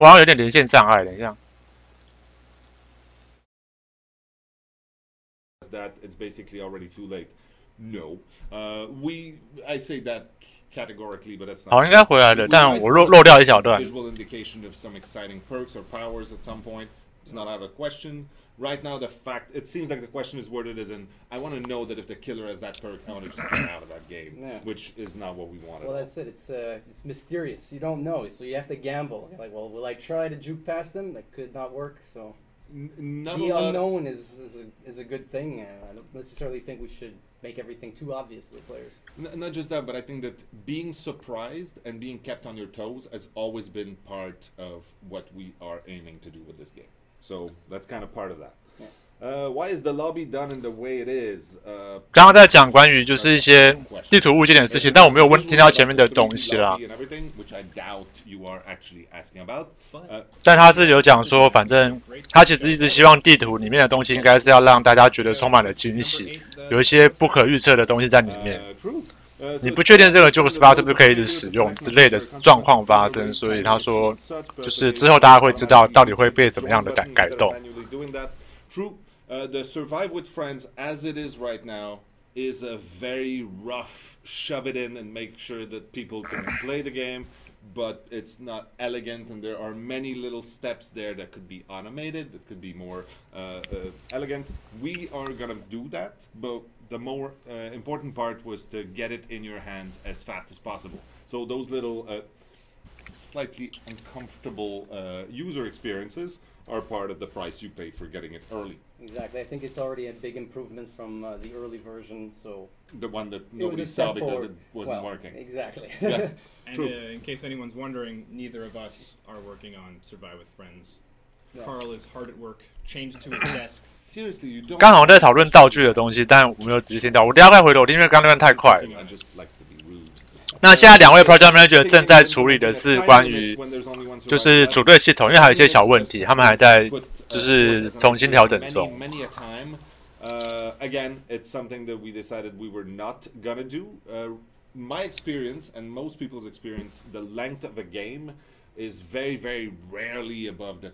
我好像有点连线障碍，等一下。That it's basically already too late. No, I say that categorically, but that's not. 好，应该回来了，但我漏掉一小段。 Visual indication of some exciting perks or powers at some point. It's not out of question. Right now, it seems like the question is worded as in, I want to know that if the killer has that perk, I want to just get out of that game, which is not what we wanted. Well, that's it. It's mysterious. You don't know, so you have to gamble. You're like, well, will I try to juke past them? That could not work. So the unknown is a good thing. I don't necessarily think we should make everything too obvious to the players. Not just that, but I think that being surprised and being kept on your toes has always been part of what we are aiming to do with this game. So that's kind of part of that. Why is the lobby done in the way it is? 刚刚在讲关于就是一些地图物件的事情，但我没有听到前面的东西啦。但他是有讲说，反正他其实一直希望地图里面的东西应该是要让大家觉得充满了惊喜，有一些不可预测的东西在里面。你不确定这个旧 SPA 是不是可以一直使用之类的状况发生，所以他说，就是之后大家会知道到底会被怎么样的改动。 True. The survive with friends, as it is right now, is a very rough shove it in and make sure that people can play the game, but it's not elegant, and there are many little steps there that could be automated, that could be more elegant. We are gonna do that, but the more important part was to get it in your hands as fast as possible. So those little slightly uncomfortable user experiences are part of the price you pay for getting it early. Exactly. I think it's already a big improvement from the early version. So the one that nobody saw because it wasn't working. Exactly. Yeah. And True. In case anyone's wondering, neither of us are working on Survive with Friends. Yeah. Carl is hard at work, changed to his desk. Seriously, you don't. 刚好在讨论道具的东西，但我没有仔细听到。我等一下再回头听，因为刚刚那段太快了。那现在两位 Project Manager 正在处理的是关于就是组队系统，因为还有一些小问题，他们还在就是重新调整中。Again, it's something that we decided we were not gonna do. My experience and most people's experience, the length of a game is very, very rarely above the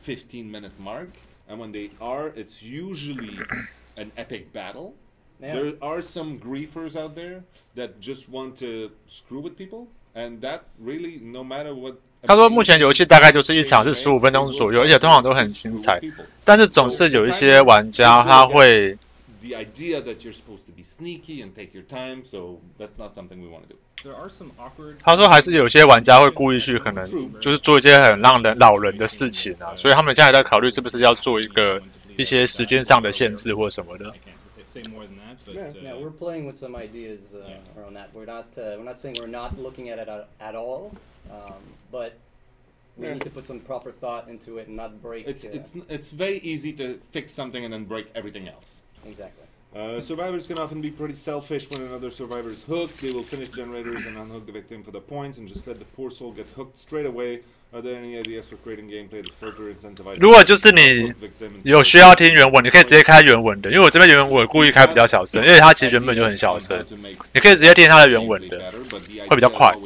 15-minute mark, and when they are, it's usually an epic battle. Yeah. There are some griefers out there that just want to screw with people, and that really, no matter what. 他说，目前游戏大概就是一场是15分钟左右，而且通常都很精彩。但是总是有一些玩家他会。The idea that you're supposed to be sneaky and take your time, so that's not something we want to do. There are some awkward. 他说还是有些玩家会故意去可能就是做一些很让人老人的事情啊，所以他们现在在考虑是不是要做一些时间上的限制或什么的。Say more than that, but yeah, we're playing with some ideas around that. We're not saying we're not looking at it at all, but we need to put some proper thought into it and not break. It's very easy to fix something and then break everything else. Exactly. Survivors can often be pretty selfish when another survivor is hooked. They will finish generators and unhook the victim for the points and just let the poor soul get hooked straight away. Are there any ideas for creating gameplay to further incentivize? 如果就是你有需要听原文，你可以直接开原文的，因为我这边原文我故意开比较小声，因为它其实原本就很小声，你可以直接听它的原文的，会比较快。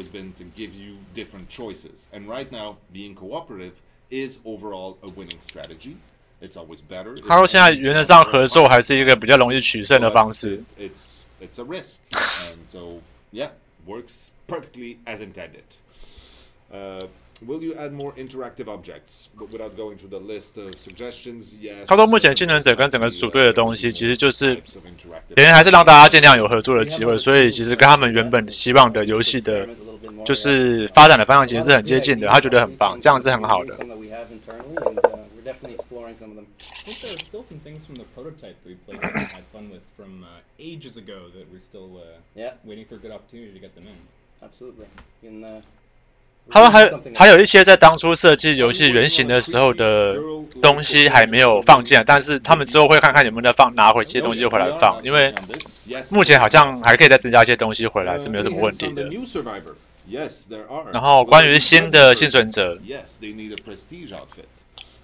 Different choices, and right now, being cooperative is overall a winning strategy. It's always better. 他说现在原则上合作还是一个比较容易取胜的方式。It's a risk, and so yeah, works perfectly as intended. Will you add more interactive objects? But without going through the list of suggestions, yes. 他说目前竞争者跟整个组队的东西，其实就是别人还是让大家尽量有合作的机会，所以其实跟他们原本希望的游戏的，就是发展的方向其实是很接近的。他觉得很棒，这样是很好的。Definitely exploring some of them. I think there are still some things from the prototype that we played that we had fun with from ages ago that we're still waiting for a good opportunity to get them in. Absolutely. 他们还有一些在当初设计游戏原型的时候的东西还没有放进来，但是他们之后会看看有没有再拿回这些东西回来放，因为目前好像还可以再增加一些东西回来是没有什么问题的。然后关于新的幸存者。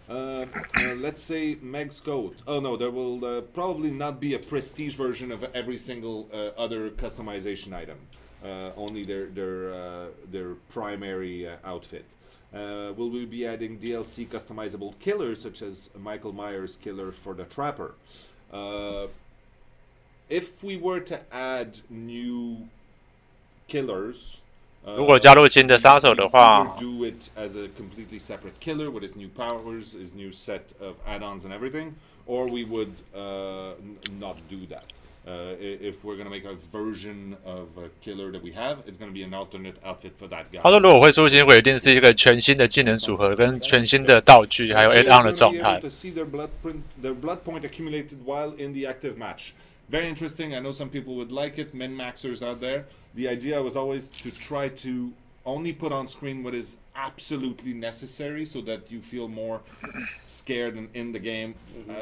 Let's say Meg's code. Oh no, there will probably not be a prestige version of every single other customization item. Only their primary outfit. Will we be adding DLC customizable killers such as Michael Myers' killer for the Trapper? If we were to add new killers, 如果加入新的杀手的话 do it as a completely separate killer with his new powers, his new set of add-ons and everything, or we would not do that. If we're going to make a version of a killer that we have, it's going to be an alternate outfit for that guy. 他说，如果会出新，会一定是一个全新的技能组合，跟全新的道具，还有 add-on 的状态。To see their blood point accumulated while in the active match. Very interesting. I know some people would like it. Min-maxers out there. The idea was always to try to only put on screen what is absolutely necessary, so that you feel more scared and in the game,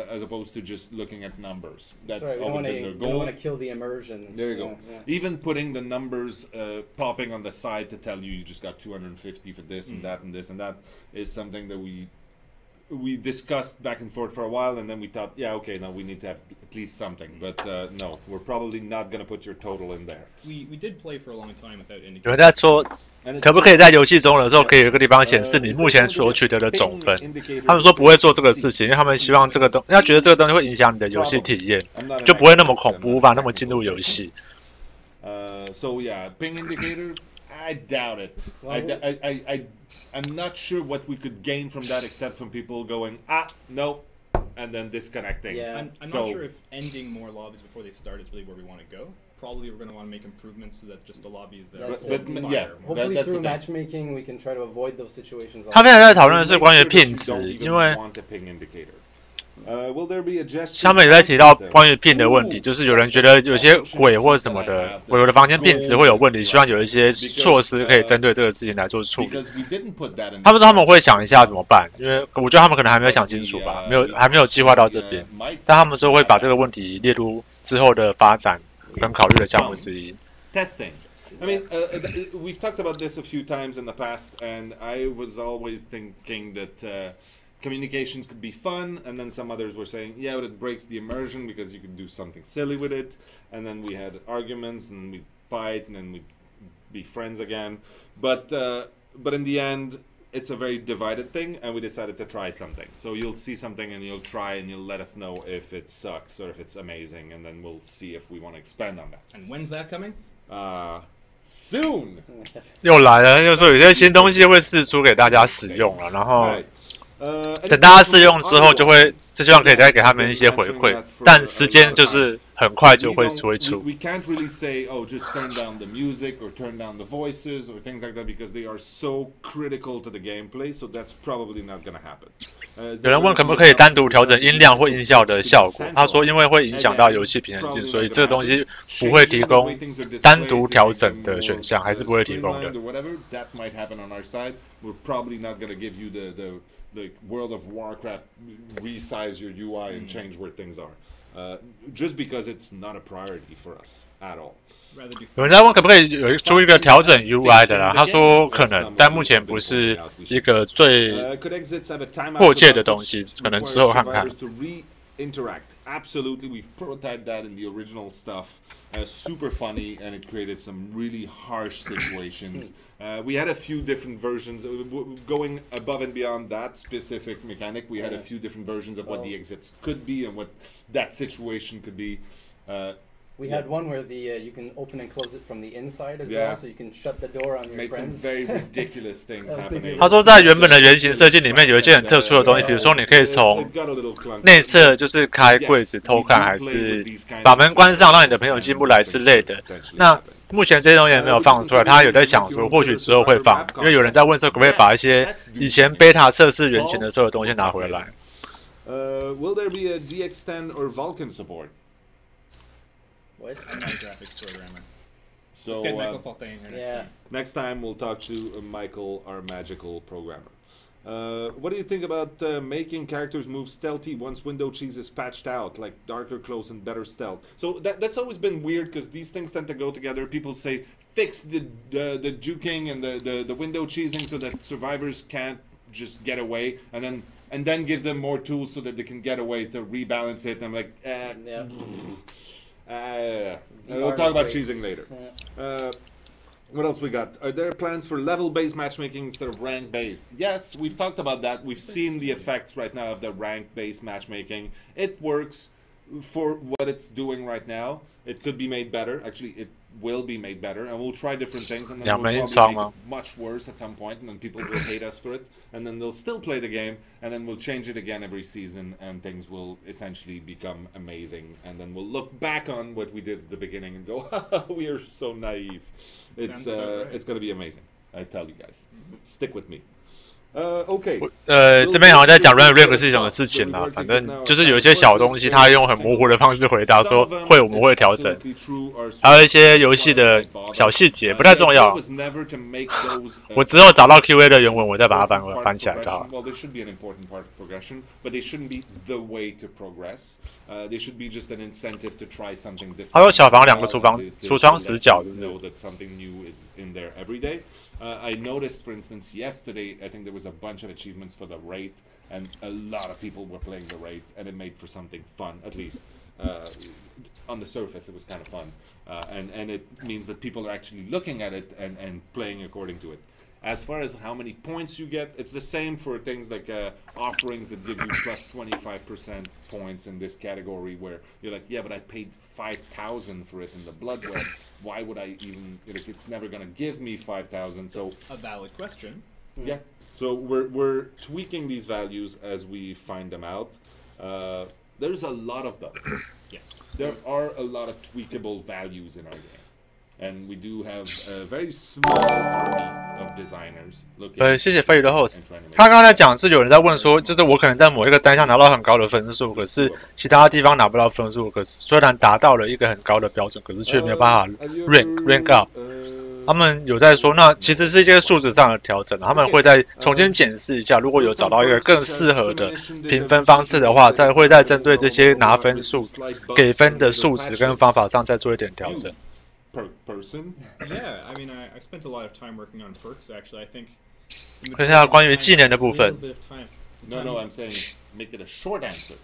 as opposed to just looking at numbers. That's always been their goal. You don't want to kill the immersion. There you go. Yeah. Even putting the numbers popping on the side to tell you just got 250 for this and that and this and that is something that we discussed back and forth for a while, and then we thought, yeah, okay, now we need to have at least something. But no, we're probably not going to put your total in there. We did play for a long time without indicators. 有人在说，可不可以在游戏中的时候，可以有一个地方显示你目前所取得的总分？他们说不会做这个事情，因为他们希望这个东，他觉得这个东西会影响你的游戏体验，就不会那么恐怖，无法那么进入游戏。So yeah, ping indicator. I doubt it. I'm not sure what we could gain from that, except from people going, no, and then disconnecting. Yeah, I'm not sure if ending more lobbies before they start is really where we want to go. Probably we're going to want to make improvements so that just the lobbies that but yeah, hopefully that's through matchmaking we can try to avoid those situations. 他们在讨论的是关于ping值，因为他们也在提到关于 ping 的问题，就是有人觉得有些鬼或什么的，我的房间 ping 值会有问题，希望有一些措施可以针对这个事情来做处理。他们说他们会想一下怎么办，因为我觉得他们可能还没有想清楚吧，还没有计划到这边，但他们说会把这个问题列入之后的发展跟考虑的项目之一。Testing. I mean, we've talked about this a few times in the past, and I was always thinking that communications could be fun, and then some others were saying, yeah, but it breaks the immersion because you could do something silly with it. And then we had arguments, and we'd fight, and then we'd be friends again. But in the end, it's a very divided thing, and we decided to try something. So you'll see something, and you'll try, and you'll let us know if it sucks or if it's amazing, and then we'll see if we want to expand on that. And when's that coming? Soon. 又来了，又说有些新东西会释出给大家使用了，然后等大家试用之后，就会希望可以再给他们一些回馈，但时间就是很快就会出。We can't really say, oh, just turn down the music or turn down the voices or things like that because they are so critical to the gameplay. So that's probably not going to happen. 有人问可不可以单独调整音量或音效的效果？他说因为会影响到游戏平衡性，所以这个东西不会提供单独调整的选项，还是不会提供的。That might happen on our side. We're probably not going to give you the World of Warcraft resize your UI and change where things are. Just because it's not a priority for us at all. 有人在问可不可以出一个调整 UI 的啦？他说可能，但目前不是一个最迫切的东西，可能之后看看。Absolutely, we've prototyped that in the original stuff. Super funny, and it created some really harsh situations. We had a few different versions. Going above and beyond that specific mechanic, we had a few different versions of what the exits could be and what that situation could be. We had one where you can open and close it from the inside as well, so you can shut the door on your Made friends. Some very ridiculous things happening. 他说，在原本的原型设计里面有一件很特殊的东西，比如说你可以从内侧就是开柜子偷看，还是把门关上让你的朋友进不来之类的。那目前这些东西也没有放出来，他有在想说，或许之后会放，因为有人在问说，可不可以把一些以前 beta 测试原型的时候的东西拿回来。Will there be a DXtend or Vulkan support? What? I'm not a graphics programmer. So let's get Michael Fontaine here next time we'll talk to Michael, our magical programmer. What do you think about making characters move stealthy once window cheese is patched out, like darker close and better stealth? So that's always been weird because these things tend to go together. People say fix the juking and the window cheesing so that survivors can't just get away, and then give them more tools so that they can get away to rebalance it. And I'm like, we'll talk about cheesing later. What else we got? Are there plans for level-based matchmaking instead of rank-based? Yes, we've talked about that. We've seen the effects right now of the rank-based matchmaking. It works for what it's doing right now. It could be made better. Actually, it will be made better, and we'll try different things, and then we'll probably make it much worse at some point, and then people will hate us for it, and then they'll still play the game, and then we'll change it again every season, and things will essentially become amazing, and then we'll look back on what we did at the beginning and go, haha, we are so naive. It's going to be amazing. I tell you guys. Stick with me. OK， 这边好像在讲 rank 系统的事情啦，反正就是有一些小东西，他用很模糊的方式回答说我们会调整，还有一些游戏的小细节不太重要。我之后找到 QA 的原文，我再把它翻起来就好。他说小房2个厨房，橱窗10角。I noticed, for instance, yesterday, I think there was a bunch of achievements for the raid, and a lot of people were playing the raid, and it made for something fun, at least. On the surface, it was kind of fun. And it means that people are actually looking at it and playing according to it. As far as how many points you get, it's the same for things like offerings that give you plus 25% points in this category, where you're like, yeah, but I paid 5,000 for it in the Blood Web. Why would I even? Like, it's never gonna give me 5,000. So a valid question. Yeah. So we're tweaking these values as we find them out. There's a lot of them. Yes. There are a lot of tweakable values in our game. And we do have a very small army of designers looking. 谢谢飞宇的 host。他刚才讲是有人在问说，就是我可能在某一个单项拿到很高的分数，可是其他地方拿不到分数。可是虽然达到了一个很高的标准，可是却没有办法 rank up。他们有在说，那其实是一些数值上的调整，他们会再重新检视一下，如果有找到一个更适合的评分方式的话，会再针对这些拿分数、给分的数值跟方法上再做一点调整。person. Yeah, I mean, I spent a lot of time working on perks. Actually, I think. 看一下关于技能的部分。No, I'm saying make it a short answer.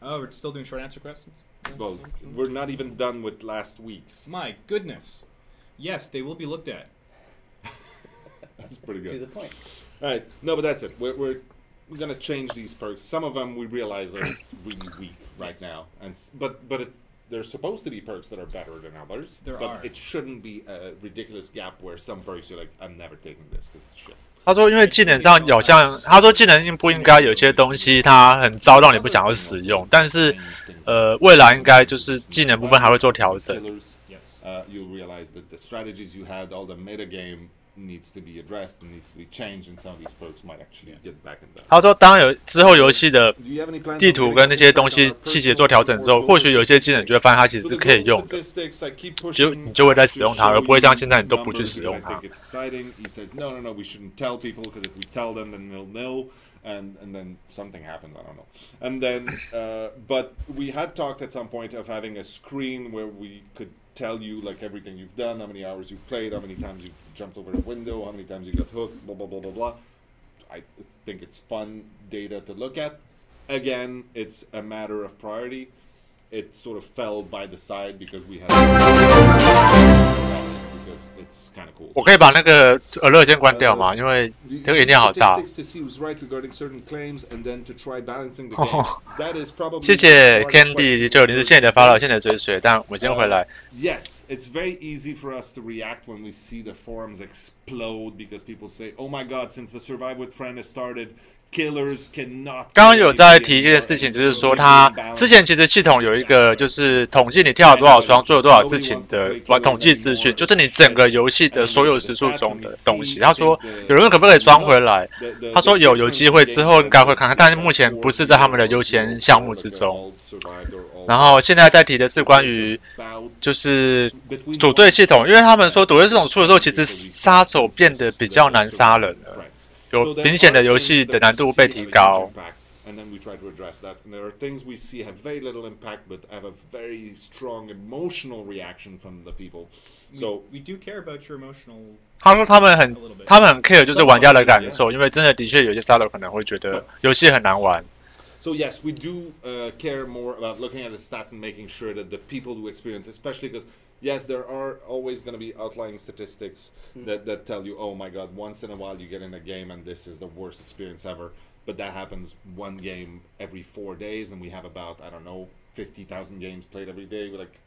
Oh, we're still doing short answer questions. Well, we're not even done with last week's. My goodness. Yes, they will be looked at. That's pretty good. To the point. All right, no, but that's it. We're gonna change these perks. Some of them we realize are really weak right now, and but there's supposed to be perks that are better than others. But it shouldn't be a ridiculous gap where some perks you're like, I'm never taking this because it's shit. 他说，因为技能上好像，他说技能应不应该有些东西它很糟，让你不想要使用，但是未来应该就是技能部分还会做调整。You'll realize that the strategies you had, all the meta game needs to be addressed and needs to be changed, and some of these perks might actually get back in there. 他说，当有之后游戏的地图跟那些东西细节做调整之后，或许有些技能就会发现它其实是可以用的，你就会再使用它，而不会像现在你都不去使用它。No, we shouldn't tell people because if we tell them, then they'll know. And then something happened, I don't know. And then, but we had talked at some point of having a screen where we could tell you like everything you've done, how many hours you've played, how many times you've jumped over a window, how many times you got hooked, blah, blah, blah, blah, blah. I think it's fun data to look at. Again, it's a matter of priority. It sort of fell by the side because we had because it's kind of cool. 我可以把那个alert先关掉吗？因为这个音量好大。谢谢 Candy 990，谢谢你的 follow， 谢谢你的追随。但我先回来。Yes, it's very easy for us to react when we see the forums explode because people say, "Oh my God, since the Survive with Friend has started." 刚刚有在提一件事情，就是说他之前其实系统有一个就是统计你跳了多少双，做了多少事情的统计资讯，就是你整个游戏的所有时数中的东西。他说有人可不可以装回来？他说有机会之后应该会看看，但是目前不是在他们的优先项目之中。然后现在在提的是关于就是组队系统，因为他们说组队系统出的时候，其实杀手变得比较难杀人了。有明显的游戏的难度被提高。And then we try to address that. And there are things we see have very little impact, but have a very strong emotional reaction from the people. So we do care about your emotional. 他说他们很 care 就是玩家的感受，因为真的的确有些杀手可能会觉得游戏很难玩。So yes, we do care more about looking at the stats and making sure that the people who experience, especially because yes, there are always going to be outlying statistics that tell you, oh my god, once in a while you get in a game and this is the worst experience ever. But that happens one game every 4 days, and we have about, I don't know, 50,000 games played every day. We're like,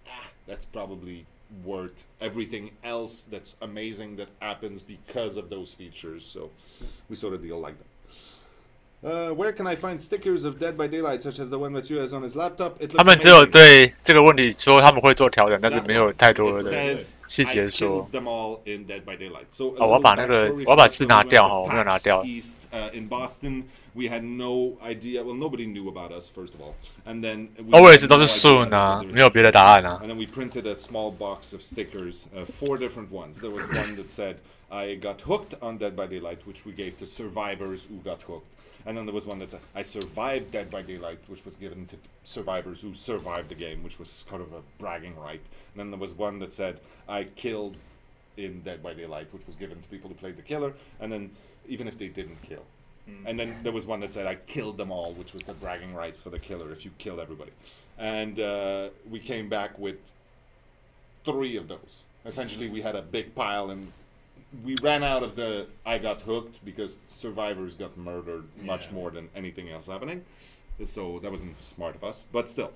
that's probably worth everything else that's amazing that happens because of those features. So we sort of deal like that. Where can I find stickers of Dead by Daylight, such as the one Mathieu has on his laptop? 他们只有对这个问题说他们会做调整，但是没有太多的细节说。我要把字拿掉哈，我没有拿掉。In Boston, we had no idea. Well, nobody knew about us, first of all. And then always 都是 soon 啊，没有别的答案啊。And then we printed a small box of stickers, 4 different ones. There was one that said, "I got hooked on Dead by Daylight," which we gave to survivors who got hooked. And then there was one that said, "I survived Dead by Daylight," which was given to survivors who survived the game, which was kind of a bragging right. And then there was one that said, "I killed in Dead by Daylight," which was given to people who played the killer. And then even if they didn't kill. And then there was one that said, "I killed them all," which was the bragging rights for the killer if you kill everybody. And we came back with 3 of those. Essentially, we had a big pile, and we ran out of the "I got hooked" because survivors got murdered much more than anything else happening. So that wasn't smart of us. But still,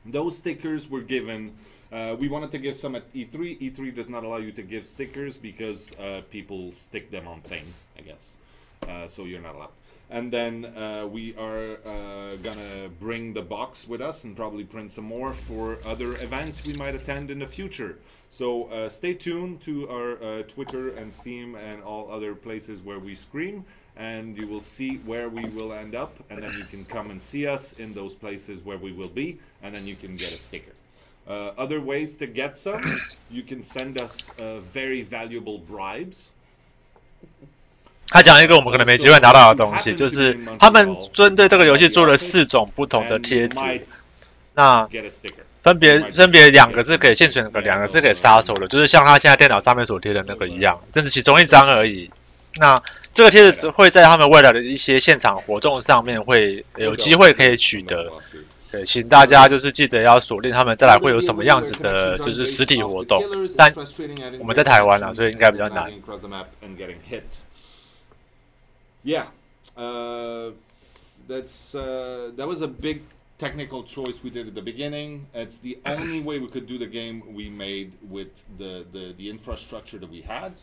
those stickers were given. We wanted to give some at E3. E3 does not allow you to give stickers because people stick them on things, I guess. So you're not allowed. And then we are gonna bring the box with us and probably print some more for other events we might attend in the future. So stay tuned to our Twitter and Steam and all other places where we stream, and you will see where we will end up, and then you can come and see us in those places where we will be, and then you can get a sticker. Other ways to get some, you can send us very valuable bribes. 他讲一个我们可能没机会拿到的东西，就是他们针对这个游戏做了4种不同的贴纸，那分别2个是给现存的，2个是给杀手的，就是像他现在电脑上面所贴的那个一样，这是其中1张而已。那这个贴纸会在他们未来的一些现场活动上面会有机会可以取得。对，请大家就是记得要锁定他们再来会有什么样子的，就是实体活动。但我们在台湾啦，所以应该比较难。Yeah, that was a big technical choice we did at the beginning. It's the only way we could do the game we made with the infrastructure that we had,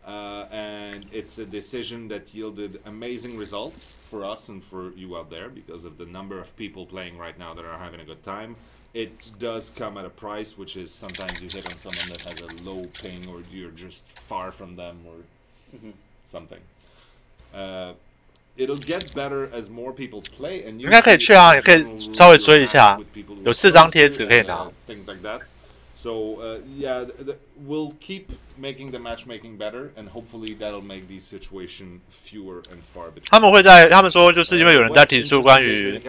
and it's a decision that yielded amazing results for us and for you out there because of the number of people playing right now that are having a good time. It does come at a price, which is sometimes you hit on someone that has a low ping or you're just far from them or something. It'll get better as more people play, and 应该可以去啊，也可以稍微追一下，有4张贴纸可以拿。Things like that. So yeah, we'll keep making the matchmaking better, and hopefully that'll make these situations fewer and far between. 他们说，就是因为有人在提出关于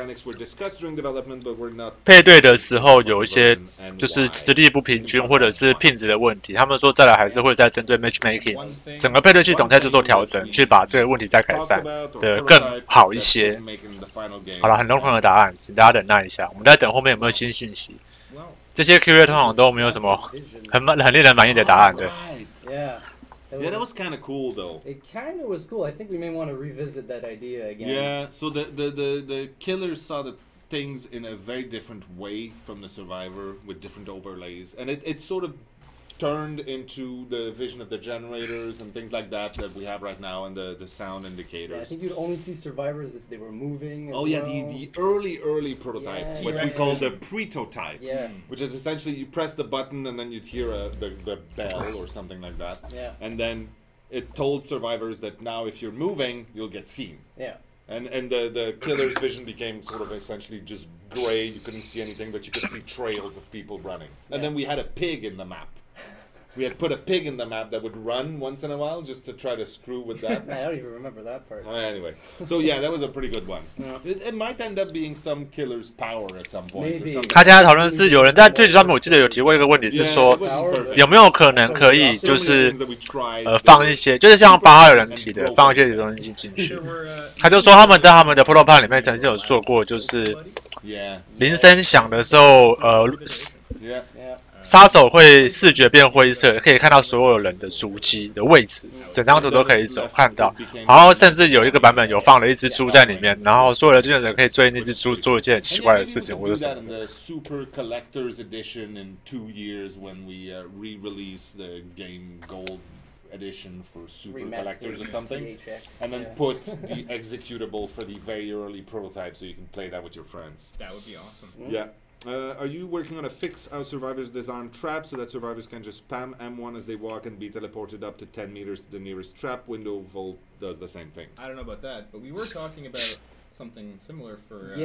配对的时候有一些就是实力不平均或者是品质的问题，他们说再来还是会再针对 matchmaking 整个配对系统再做调整，去把这个问题再改善的更好一些。好了，很笼统的答案，请大家忍耐一下，我们在等后面有没有新讯息。这些 Q&A 通常都没有什么很令人满意的答案，对。Yeah, that was kind of cool though. It kind of was cool. I think we may want to revisit that idea again. Yeah, so the killers saw the things in a very different way from the survivor with different overlays, and it sort of turned into the vision of the generators and things like that we have right now, and the sound indicators. Yeah, I think you'd only see survivors if they were moving. Oh yeah, the early prototype, what we call the pretotype, which is essentially you press the button and then you'd hear the bell or something like that. Yeah. And then it told survivors that now if you're moving, you'll get seen. Yeah. And the killer's vision became sort of essentially just gray. You couldn't see anything, but you could see trails of people running. And then we had a pig in the map. We had put a pig in the map that would run once in a while just to try to screw with that. I don't even remember that part. Anyway, so yeah, that was a pretty good one. It might end up being some killer's power at some point. Maybe. 他现在讨论是有人在推特上面，我记得有提过一个问题是说，有没有可能可以就是放一些，就是像8号有人提的，放一些东西进去。他就说他们在他们的 prototype 里面曾经有做过，就是铃声响的时候，杀手会视觉变灰色，可以看到所有人的足迹的位置，整张图都可以看到。然后甚至有一个版本有放了一只猪在里面，然后所有的竞争者可以追那只猪做一件很奇怪的事情，或者什么的。Super Collector's Edition in 2 years when we re-release the game Gold Edition for Super Collectors or something, and then put the executable for the very early prototype so you can play that with your friends. That would be awesome. Yeah. Are you working on a fix how survivors disarm traps so that survivors can just spam M1 as they walk and be teleported up to 10 meters to the nearest trap window? Volt does the same thing. I don't know about that, but we were talking about something similar for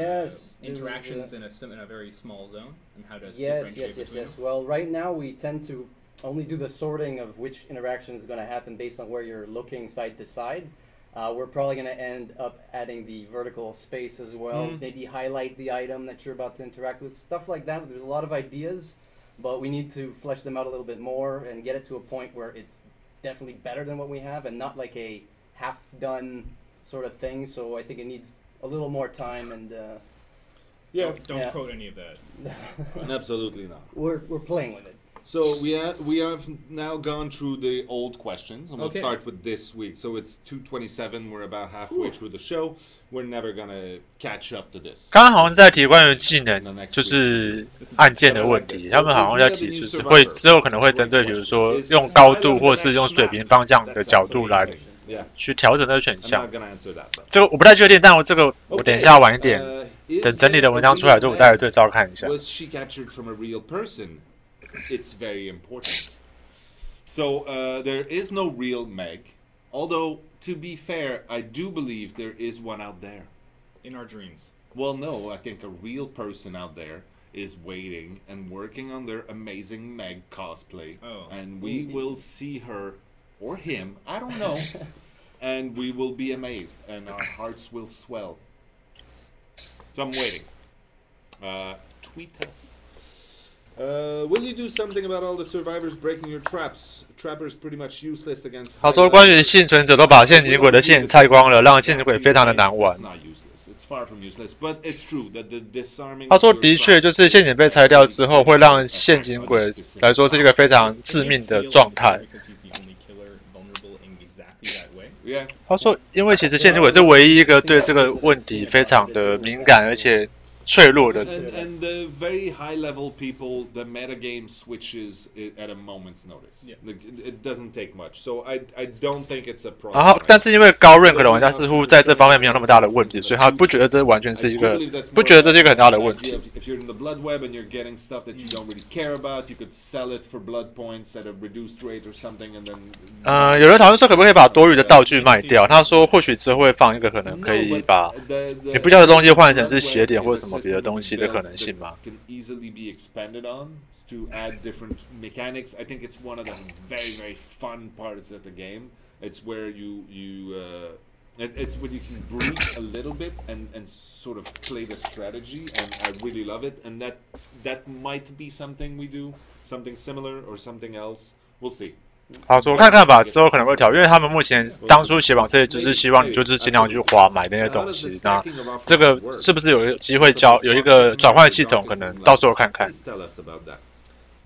interactions in a very small zone and how to differentiate between them. Well, right now we tend to only do the sorting of which interaction is going to happen based on where you're looking side to side. We're probably going to end up adding the vertical space as well. Maybe highlight the item that you're about to interact with. Stuff like that. There's a lot of ideas, but we need to flesh them out a little bit more and get it to a point where it's definitely better than what we have and not like a half-done sort of thing. So I think it needs a little more time and... Don't quote any of that. Absolutely not. We're playing with it. So we have now gone through the old questions, and we'll start with this week. So it's 2:27. We're about halfway through the show. We're never gonna catch up to this. 刚刚好像是在提关于技能，就是按键的问题。他们好像在提，就是会之后可能会针对，比如说用高度或是用水平方向的角度来去调整这个选项。这个我不太确定，但这个我等一下晚一点，等整理的文章出来之后，我待会对照看一下。It's very important. So there is no real Meg, although to be fair, I do believe there is one out there. In our dreams. Well, no, I think a real person out there is waiting and working on their amazing Meg cosplay. And we will see her or him, I don't know, and we will be amazed and our hearts will swell. So I'm waiting. Tweet us. Will you do something about all the survivors breaking your traps? Trappers pretty much useless against. 他说，关于幸存者都把陷阱鬼的线拆光了，让陷阱鬼非常的难玩。他说，的确，就是陷阱被拆掉之后，会让陷阱鬼来说是一个非常致命的状态。他说，因为其实陷阱鬼是唯一一个对这个问题非常的敏感，而且。脆弱的 and the very high level people, the meta game switches at a moment's notice. Like, it doesn't take much, so I don't think it's a problem. 然后，但是因为高rank的玩家似乎在这方面没有那么大的问题，所以他不觉得这完全是一个，不觉得这是一个很大的问题。If you're in the blood web and you're getting stuff that you don't really care about, you could sell it for blood points at a reduced rate or something, and then. 有人讨论说可不可以把多余的道具卖掉？他说或许之后会放一个可能可以把你不需要的东西换成是鞋点或者什么。别的东西的可能性吗 ？Can easily be expanded on to add different mechanics. I think it's one of the very fun parts of the game. It's where it's when you can breathe a little bit and sort of play the strategy, and I really love it. And that might be something we do, something similar or something else. We'll see. 好，我看看吧，之后可能会调，因为他们目前当初写榜这些，就是希望你就是尽量去花买那些东西。那这个是不是有机会有一个转换系统？可能到时候看看。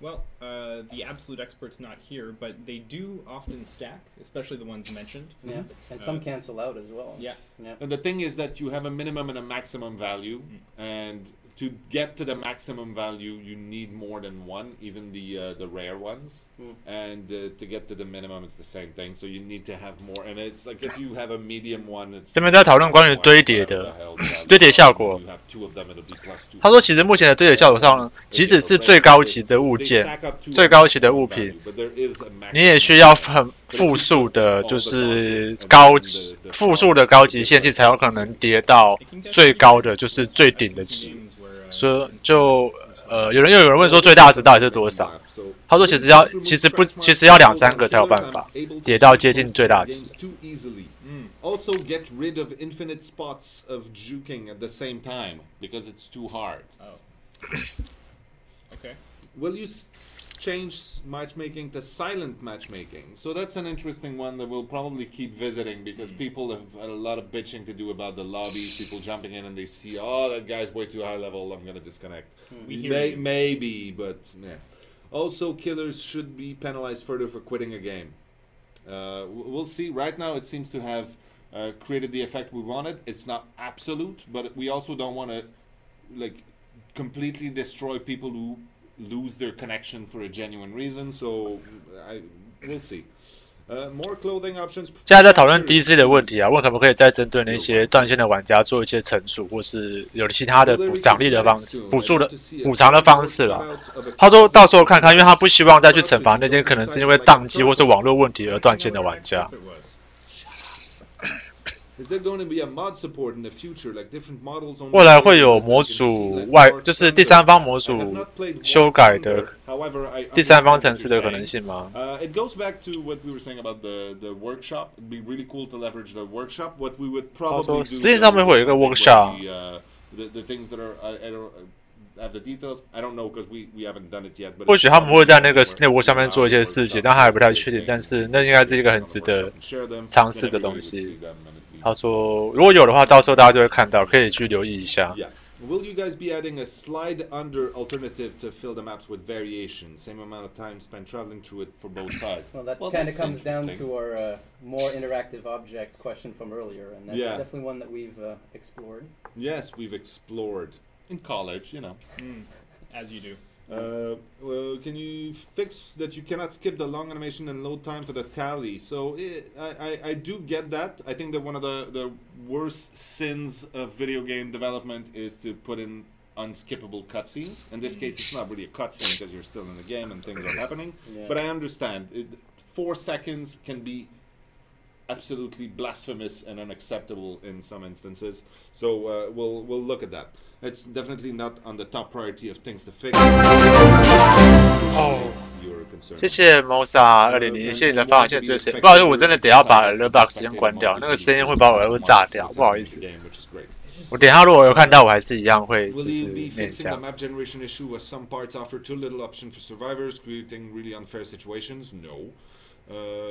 Well, the absolute expert's not here, but they do often stack, especially the ones mentioned. Yeah, and some cancel out as well. Yeah. And the thing is that you have a minimum and a maximum value, and to get to the maximum value, you need more than one, even the rare ones. And to get to the minimum, it's the same thing. So you need to have more. And it's like if you have a medium one, it's 这边在讨论关于堆叠的堆叠效果。他说，其实目前的堆叠效果上，即使是最高级的物件、最高级的物品，你也需要很复数的，就是复数的高级线器才有可能叠到最高的，就是最顶的值。所以就有人问说最大值到底是多少？他说其实要2-3个才有办法叠到接近最大值。Also get rid of infinite spots of juking at the same time because it's too hard. Okay. Will you change matchmaking to silent matchmaking? So that's an interesting one that we'll probably keep visiting because people have had a lot of bitching to do about the lobbies, people jumping in and they see, oh, that guy's way too high level, I'm going to disconnect. Maybe, but yeah. Also, killers should be penalized further for quitting a game. We'll see. Right now, it seems to have created the effect we wanted. It's not absolute, but we also don't want to like completely destroy people who lose their connection for a genuine reason. So, we'll see. More clothing options. 现在在讨论 DC 的问题啊，问可不可以再针对那些断线的玩家做一些惩处，或是有其他的奖励的方式、补偿的方式啦。他说到时候看看，因为他不希望再去惩罚那些可能是因为宕机或是网络问题而断线的玩家。未来会有模组就是第三方模组修改的第三方层次的可能性吗？It goes back to what we were saying about the workshop. It'd be really cool to leverage the workshop. What we would probably do. 实际上面会有一个 workshop. The things that are I don't have the details. I don't know because we haven't done it yet. 或许他们会在那个 network 上面做一些事情，但他还不太确定。但是那应该是一个很值得尝试的东西。他说，如果有的话，到时候大家就会看到，可以去留意一下。Will you guys be adding a slide under alternative to fill the maps with variation? Same amount of time spent traveling through it for both sides. Well, that kind of comes down to our more interactive objects question from earlier, and that's definitely one that we've explored. Yes, we've explored in college, you know. As you do. Well, can you fix that you cannot skip the long animation and load time for the tally? So I do get that. I think that one of the worst sins of video game development is to put in unskippable cutscenes. In this case, it's not really a cutscene because you're still in the game and things are happening. But I understand. 4 seconds can be absolutely blasphemous and unacceptable in some instances. So we'll look at that. It's definitely not on the top priority of things to fix. 谢谢 Mosa 2001，谢谢你的发现，谢谢。不好意思，我真的得要把 Alert Box 先关掉，那个声音会把我耳朵炸掉，不好意思。我等一下如果有看到，我还是一样会就是念一下。Map generation issue was some parts offer too little option for survivors, creating really unfair situations. No.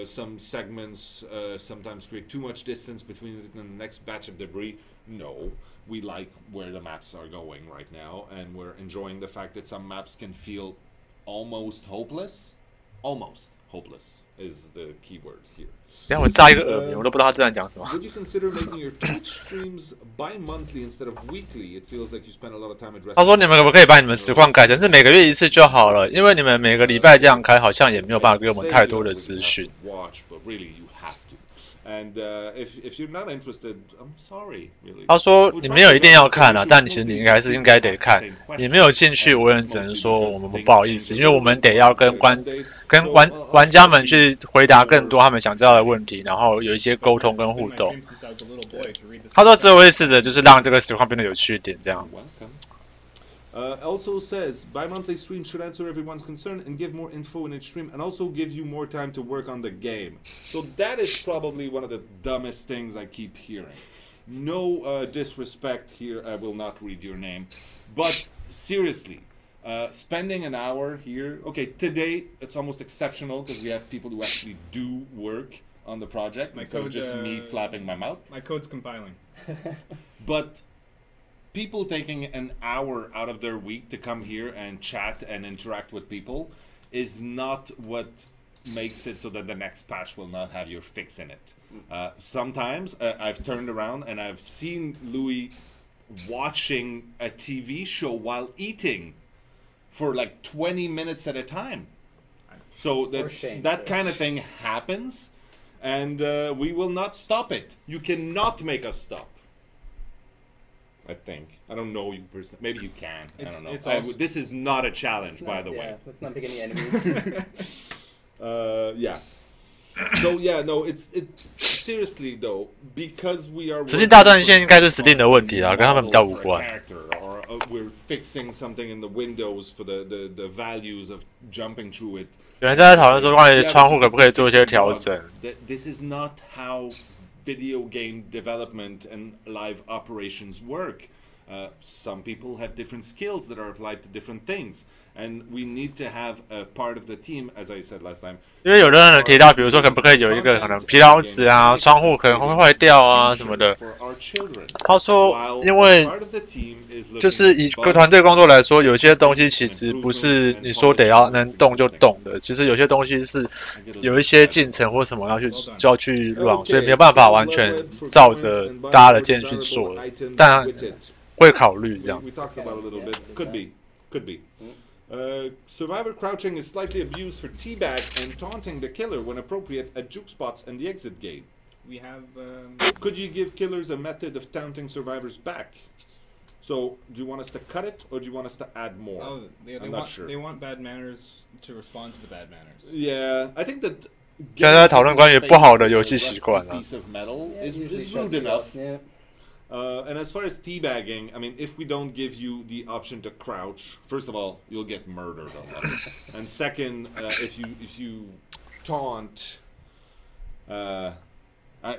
Some segments sometimes create too much distance between it and the next batch of debris. No, we like where the maps are going right now, and we're enjoying the fact that some maps can feel almost hopeless. Almost hopeless is the keyword here. 等下我炸一个耳鸣，我都不知道他正在讲什么。Would you consider making your Twitch streams bi-monthly instead of weekly? It feels like you spend a lot of time addressing. 他说你们可不可以把你们实况改成是每个月一次就好了？因为你们每个礼拜这样开，好像也没有办法给我们太多的资讯。And if you're not interested, I'm sorry. Really. 他说你没有一定要看啊，但其实你应该得看。你没有兴趣，我也只能说我们不好意思，因为我们得要跟玩家们去回答更多他们想知道的问题，然后有一些沟通跟互动。他说之后会试着就是让这个实况变得有趣一点，这样。Also says bi-monthly streams should answer everyone's concern and give more info in each stream and also give you more time to work on the game. So that is probably one of the dumbest things I keep hearing. No disrespect here, I will not read your name. But seriously, spending an hour here, okay, today it's almost exceptional because we have people who actually do work on the project instead of just me flapping my mouth. My code's compiling. But people taking an hour out of their week to come here and chat and interact with people is not what makes it so that the next patch will not have your fix in it. Sometimes I've turned around and I've seen Louis watching a TV show while eating for like 20 minutes at a time. So that kind of thing happens, and we will not stop it. You cannot make us stop. I think. I don't know you personally. Maybe you can. I don't know. This is not a challenge, by the way. Let's not pick any enemies. Yeah. So yeah, no, it's seriously though, because we are. 实际大断线应该是指定的问题啦，跟他们比较无关。We're fixing something in the windows for the values of jumping through it. 有人在讨论说关于窗户可不可以做一些调整。This is not how video game development and live operations work. Some people have different skills that are applied to different things, and we need to have a part of the team, as I said last time. 因为有的人提到，比如说可不可以有一个可能疲劳值啊，窗户可能会坏掉啊什么的。他说，因为就是以个团队工作来说，有些东西其实不是你说得要能动就动的，其实有些东西是有一些进程或什么就要去run，所以没有办法完全照着大家的建议去做，但会考虑这样。Could be. Survivor crouching is slightly abused for teabag and taunting the killer when appropriate at juke spots and the exit gate. We have. Could you give killers a method of taunting survivors back? So, do you want us to cut it, or do you want us to add more? Oh, I'm not sure. They want bad manners to respond to the bad manners. Yeah, I think that. 现在在讨论关于不好的游戏习惯啊。 Piece of metal is rude enough. Yeah. And as far as teabagging, I mean, if we don't give you the option to crouch, first of all, you'll get murdered a lot. And second, if you taunt,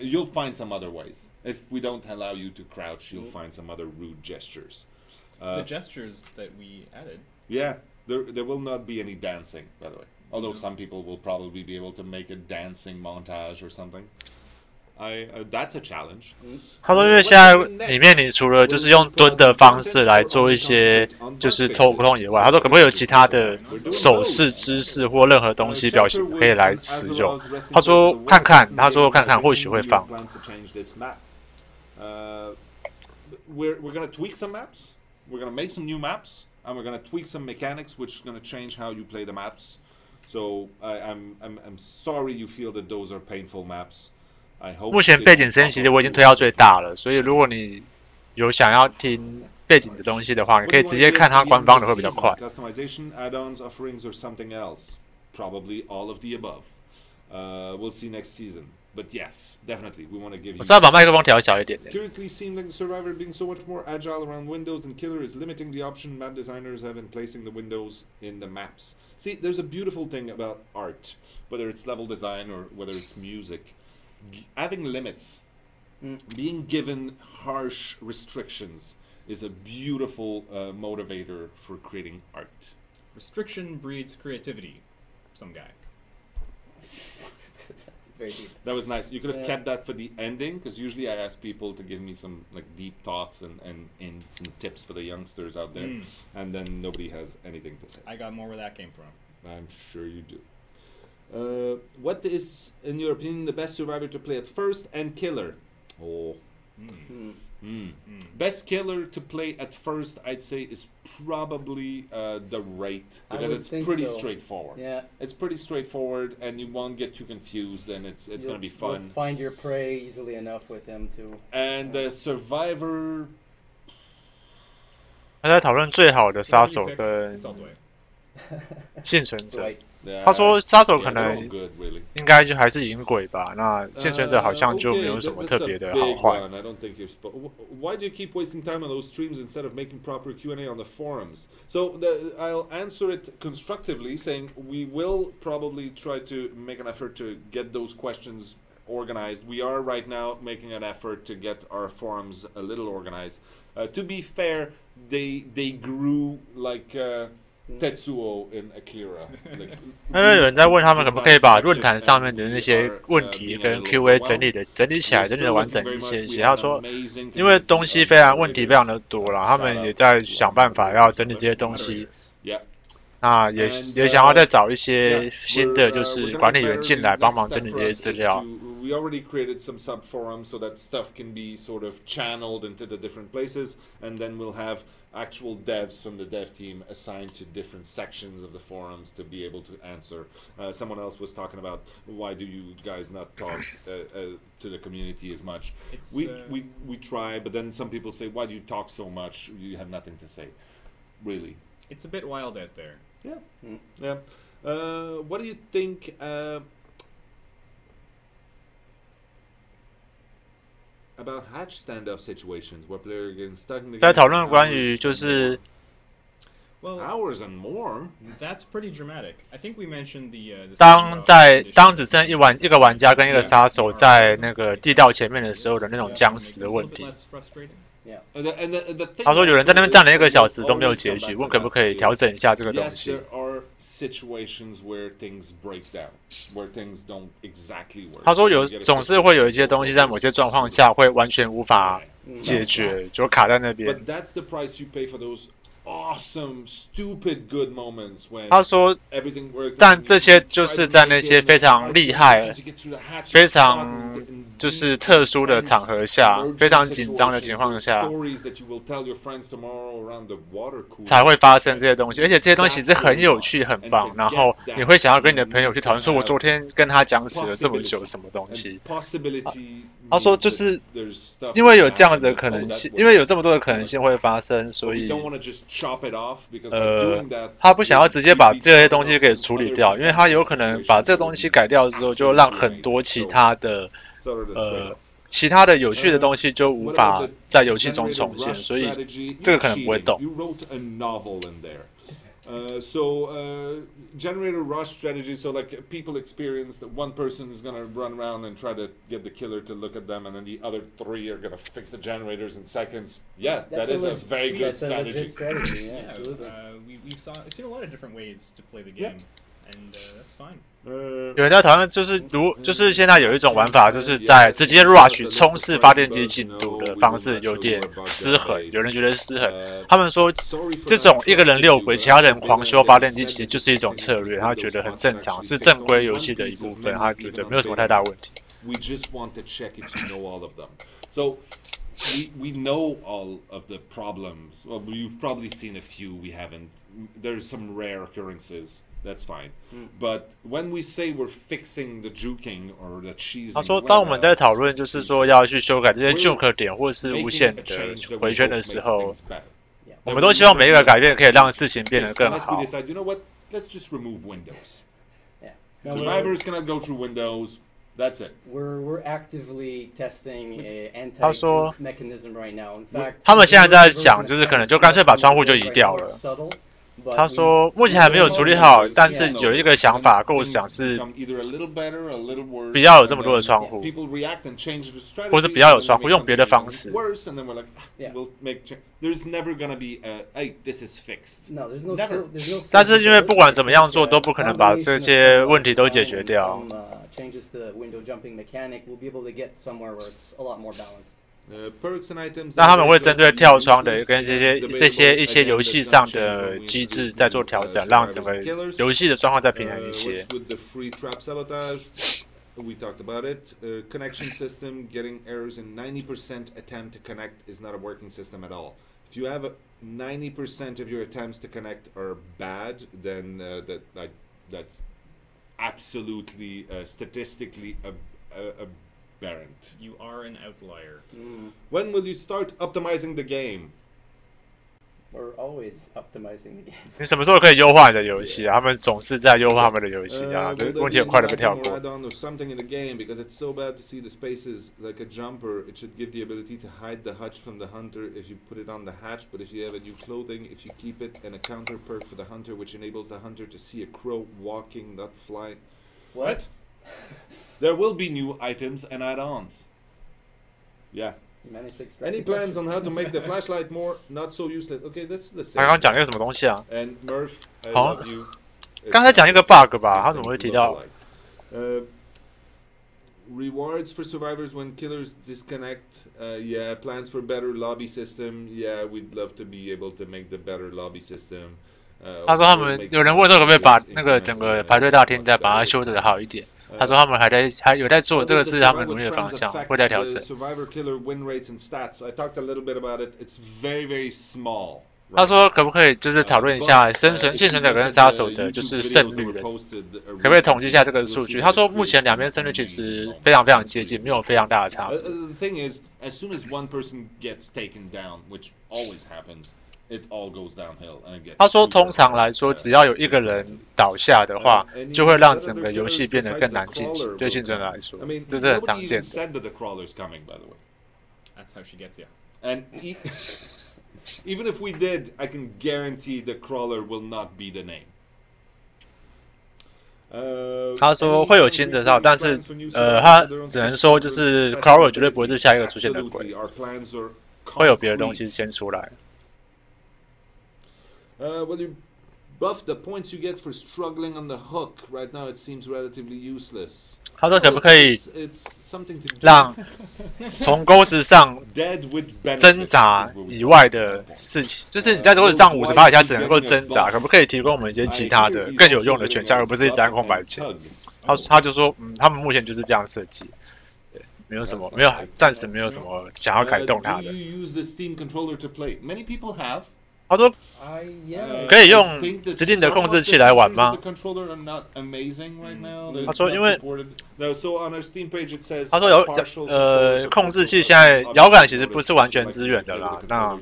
you'll find some other ways. If we don't allow you to crouch, you'll find some other rude gestures. The gestures that we added. Yeah, there will not be any dancing, by the way. Although some people will probably be able to make a dancing montage or something. That's a challenge. 他说，因为现在里面你除了就是用蹲的方式来做一些就是沟通以外，他说可不可以有其他的手势、姿势或任何东西表情可以来使用？他说看看，或许会放。We're gonna tweak some maps. We're gonna make some new maps, and we're gonna tweak some mechanics, which is gonna change how you play the maps. So I'm sorry you feel that those are painful maps. 目前背景声音其实我已经推到最大了，所以如果你有想要听背景的东西的话，你可以直接看它官方的会比较快。Customization, add-ons, offerings, or something else. Probably all of the above. We'll see next season. But yes, definitely, we want to give you. 我稍微把麦克风调小一点点。 Currently, seems like the survivor being so much more agile around windows than killer is limiting the option map designers have in placing the windows in the maps. See, there's a beautiful thing about art, whether it's level design or whether it's music. Having limits, being given harsh restrictions is a beautiful motivator for creating art. Restriction breeds creativity. Some guy. Very deep. That was nice. You could have kept that for the ending, because usually I ask people to give me some like deep thoughts and some tips for the youngsters out there, and then nobody has anything to say. I got more where that came from. I'm sure you do. What is, in your opinion, the best survivor to play at first and killer? Oh. Best killer to play at first, I'd say, is probably the Wraith, because it's pretty straightforward. Yeah. It's pretty straightforward, and you won't get too confused, and it's going to be fun. You'll find your prey easily enough with him, too. And the survivor... 他在讨论最好的杀手跟幸存者。他说杀手可能应该就还是银鬼吧，那幸存者好像就没有什么特别的好坏。Why do you keep wasting time on those streams instead of making proper Q&A on the forums? So I'll answer it constructively, saying we will probably try to make an effort to get those questions organized. We are right now making an effort to get our forums a little organized. To be fair, they grew like Tetsuo in Akira. 因为有人在问他们可不可以把论坛上面的那些问题跟 Q&A 整理起来，整理的完整一些。他说，因为东西问题非常的多了，他们也在想办法要整理这些东西。那也想要再找一些新的就是管理员进来帮忙整理这些资料。We already created some sub forums so that stuff can be sort of channeled into the different places, and then we'll have actual devs from the dev team assigned to different sections of the forums to be able to answer. Someone else was talking about why do you guys not talk to the community as much? We try, but then some people say, why do you talk so much? You have nothing to say, really. It's a bit wild out there. Yeah. What do you think? About hatch standoff situations where players getting stuck in the game. 在讨论关于就是 hours and more. That's pretty dramatic. I think we mentioned the 当只剩一个玩家跟一个杀手在那个地道前面的时候的那种僵死的问题。他说有人在那边站了1个小时都没有结局，问可不可以调整一下这个东西。他说总是会有一些东西在某些状况下会完全无法解决，就卡在那边。他说，但这些就是在那些非常厉害、非常就是特殊的场合下，非常紧张的情况下，才会发生这些东西。而且这些东西是很有趣、很棒，然后你会想要跟你的朋友去讨论，说我昨天跟他讲死了这么久什么东西。他说，就是因为有这样的可能性，因为有这么多的可能性会发生，所以他不想要直接把这些东西给处理掉，因为他有可能把这个东西改掉之后，就让很多其他的有趣的东西就无法在游戏中重现，所以这个可能不会动。Generator rush strategy, so like people experience that one person is gonna run around and try to get the killer to look at them, and then the other 3 are gonna fix the generators in seconds. Yeah, that is a very good strategy. Yeah, absolutely. We've seen a lot of different ways to play the game, and that's fine. 有人在讨论，就是现在有一种玩法，就是在直接 rush 冲刺发电机进度的方式有点失衡，有人觉得失衡。他们说这种一个人6回，其他人狂修发电机，其实就是一种策略，他觉得很正常，是正规游戏的一部分，他觉得没有什么太大问题。We just want to check if you know all of them. So we know all of the problems. Well, you've probably seen a few. We haven't. There's some rare occurrences. That's fine. But when we say we're fixing the juking or the cheesing, 他说，当我们在讨论就是说要去修改这些 juke 点或是无限的回圈的时候，我们都希望每一个改变可以让事情变得更好。You know what? Let's just remove windows. Survivors cannot go through windows. That's it. We're actively testing an anti-juke mechanism right now. In fact, 他们现在在想，就是可能就干脆把窗户就移掉了。他说目前还没有处理好，但是有一个想法构想是不要有这么多的窗户，或是不要有窗户，用别的方式。但是因为不管怎么样做，都不可能把这些问题都解决掉。那他们会针对跳窗的跟这些一些游戏上的机制在做调整，让整个游戏的状况再平衡一些。We talked about it. Connection system getting errors in 90% attempt to connect is not a working system at all. If you have 90% of your attempts to connect are bad, then that's absolutely statistically aberrant. You are an outlier. When will you start optimizing the game? We're always optimizing the game. 你什么时候可以优化你的游戏啊？他们总是在优化他们的游戏啊，问题很快的被跳过。Something in the game because it's so bad to see the spaces like a jumper. It should give the ability to hide the hutch from the hunter if you put it on the hatch. But if you have a new clothing, if you keep it, and a counter perk for the hunter, which enables the hunter to see a crow walking, not flying. What? There will be new items and add-ons. Yeah. Any plans on how to make the flashlight more not so useless? Okay, that's the same. 他刚刚讲那个什么东西啊？ And Murph, I love you. 刚才讲一个 bug 吧，他怎么会提到？Rewards for survivors when killers disconnect. Yeah, plans for better lobby system. Yeah, we'd love to be able to make the better lobby system. 他说他们有人问说可不可以把那个整个排队大厅再把它修得好一点。他说他们还有在做，这个是他们努力的方向，会在调整。Survivor killer win rates and stats. I talked a little bit about it. It's very very small. 他说可不可以就是讨论一下幸存者跟杀手的就是胜率的，可不可以统计一下这个数据？他说目前两边胜率其实非常非常接近，没有非常大的差。The thing is, as soon as one person gets taken down, which always happens. It all goes downhill and it gets 他说，通常来说，只要有一个人倒下的话，就会让整个游戏变得更难进行。对幸存者来说，这是很常见的。That's how she gets you. And even if we did, I can guarantee the crawler will not be the name. 他说会有新的套，但是他只能说就是 crawler 绝对不会是下一个出现的鬼。会有别的东西先出来。Well, you buff the points you get for struggling on the hook. Right now, it seems relatively useless. 他说可不可以让从钩子上挣扎以外的事情，就是你在钩子上58以下只能够挣扎，可不可以提供我们一些其他的更有用的选项，而不是一直按空白键？他就说，他们目前就是这样设计，对，暂时没有什么想要改动它的。他说可以用 Steam 的控制器来玩吗？他说因为他说控制器现在摇杆其实不是完全支援的啦。那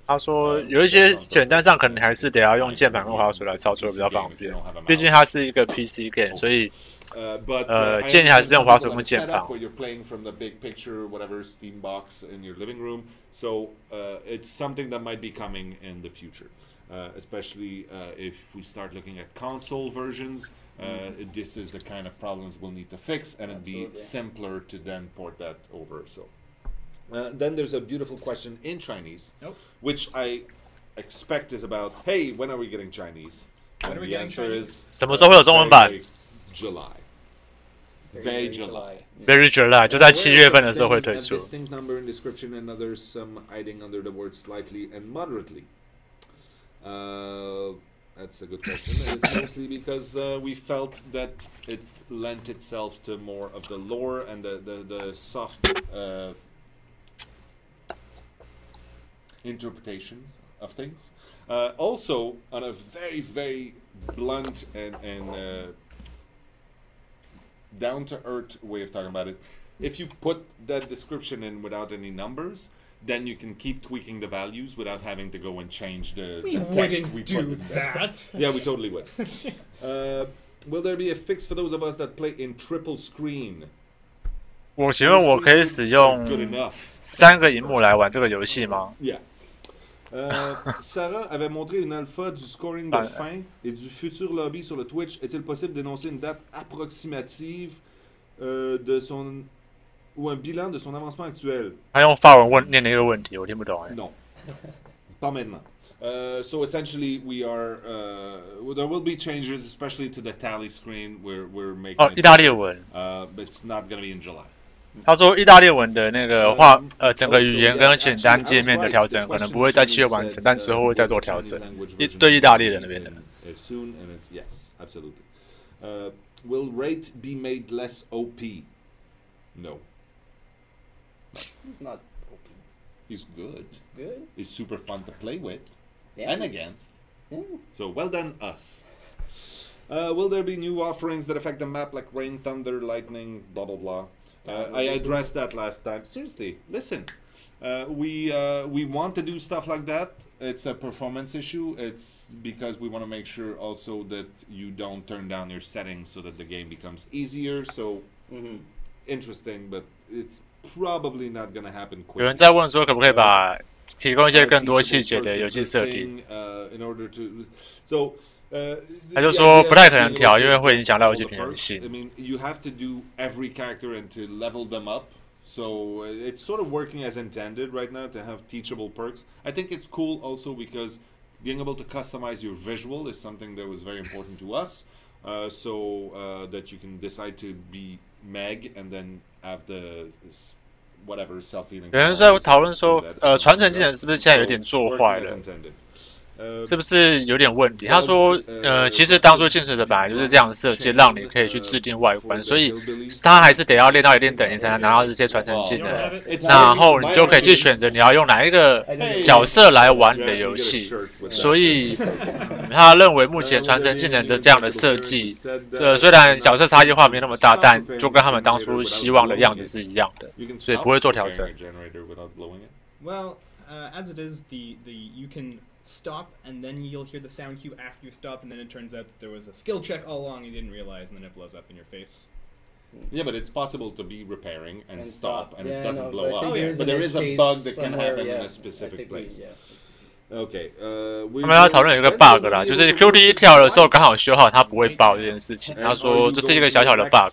他说有一些选单上可能还是得要用键盘跟滑鼠来操作比较方便，毕竟它是一个 PC game， 所以。建议还是用滑鼠跟键盘。You're playing from the big picture, whatever Steam box in your living room. So it's something that might be coming in the future, especially if we start looking at console versions. This is the kind of problems we'll need to fix, and it'd be simpler to then port that over. So then there's a beautiful question in Chinese, which I expect is about, hey, when are we getting Chinese? And the answer is 什么时候会有中文版 ？July. Very July， 就在7月份的时候会推出。Distinct number in description and others, some hiding under the word slightly and moderately. That's a good question. And it's mostly because we felt that it lent itself to more of the lore and the soft interpretations of things. Also, on a very, very blunt and down-to-earth way of talking about it, if you put that description in without any numbers, then you can keep tweaking the values without having to go and change the text we put in there. Yeah, we totally would. Will there be a fix for those of us that play in triple screen? 我请问我可以使用3个萤幕来玩这个游戏吗？ Yeah. Sarah avait montré une alpha du scoring de fin et du futur lobby sur le Twitch. Est-il possible d'énoncer une date approximative de son ou un bilan de son avancement actuel? 他用法文念了一个问题，我听不懂。Non, pas maintenant. So essentially, we are there will be changes, especially to the tally screen. We're making 意大利文。But it's not going to be in July. 他说，意大利文的那个整个语言跟简单界面的调整可能不会在7月完成，但之后会再做调整。对意大利人那边的。Soon and it's, yes, absolutely. Will rate be made less OP? No. He's not OP. He's good. Good. He's super fun to play with and against. Yeah. So well done, us. Will there be new offerings that affect the map like rain, thunder, lightning, blah blah blah? I addressed that last time. Seriously, listen. We want to do stuff like that. It's a performance issue. It's because we want to make sure also that you don't turn down your settings so that the game becomes easier. So interesting, but it's probably not going to happen quickly. 有人在问说，可不可以提供一些更多细节的游戏设定？ in order to so. 他就说不太可能调，因为会影响到游戏平衡性。 I mean, you have to do every character and to level them up. So it's sort of working as intended right now to have teachable perks. I think it's cool also because being able to customize your visual is something that was very important to us. So that you can decide to be Meg and then have the whatever self-healing. 有人在讨论说，传承技能是不是现在有点做坏了？ 是不是有点问题？他说，其实当初进水的本来就是这样设计，让你可以去制定外观，所以他还是得要练到一定等级才能拿到这些传承技能，然后你就可以去选择你要用哪一个角色来玩你的游戏。所以他认为目前传承技能的这样的设计，虽然角色差异化没那么大，但就跟他们当初希望的样子是一样的，所以不会做调整。 Well, as it is, you can stop and then you'll hear the sound cue after you stop, and then it turns out that there was a skill check all along you didn't realize, and then it blows up in your face. Yeah, but it's possible to be repairing and stop and it doesn't blow up. But there is a bug that can happen in a specific place. Okay. 他们要讨论一个 bug 啦，就是 QTE 跳的时候刚好修好，它不会爆这件事情。他说这是一个小小的 bug。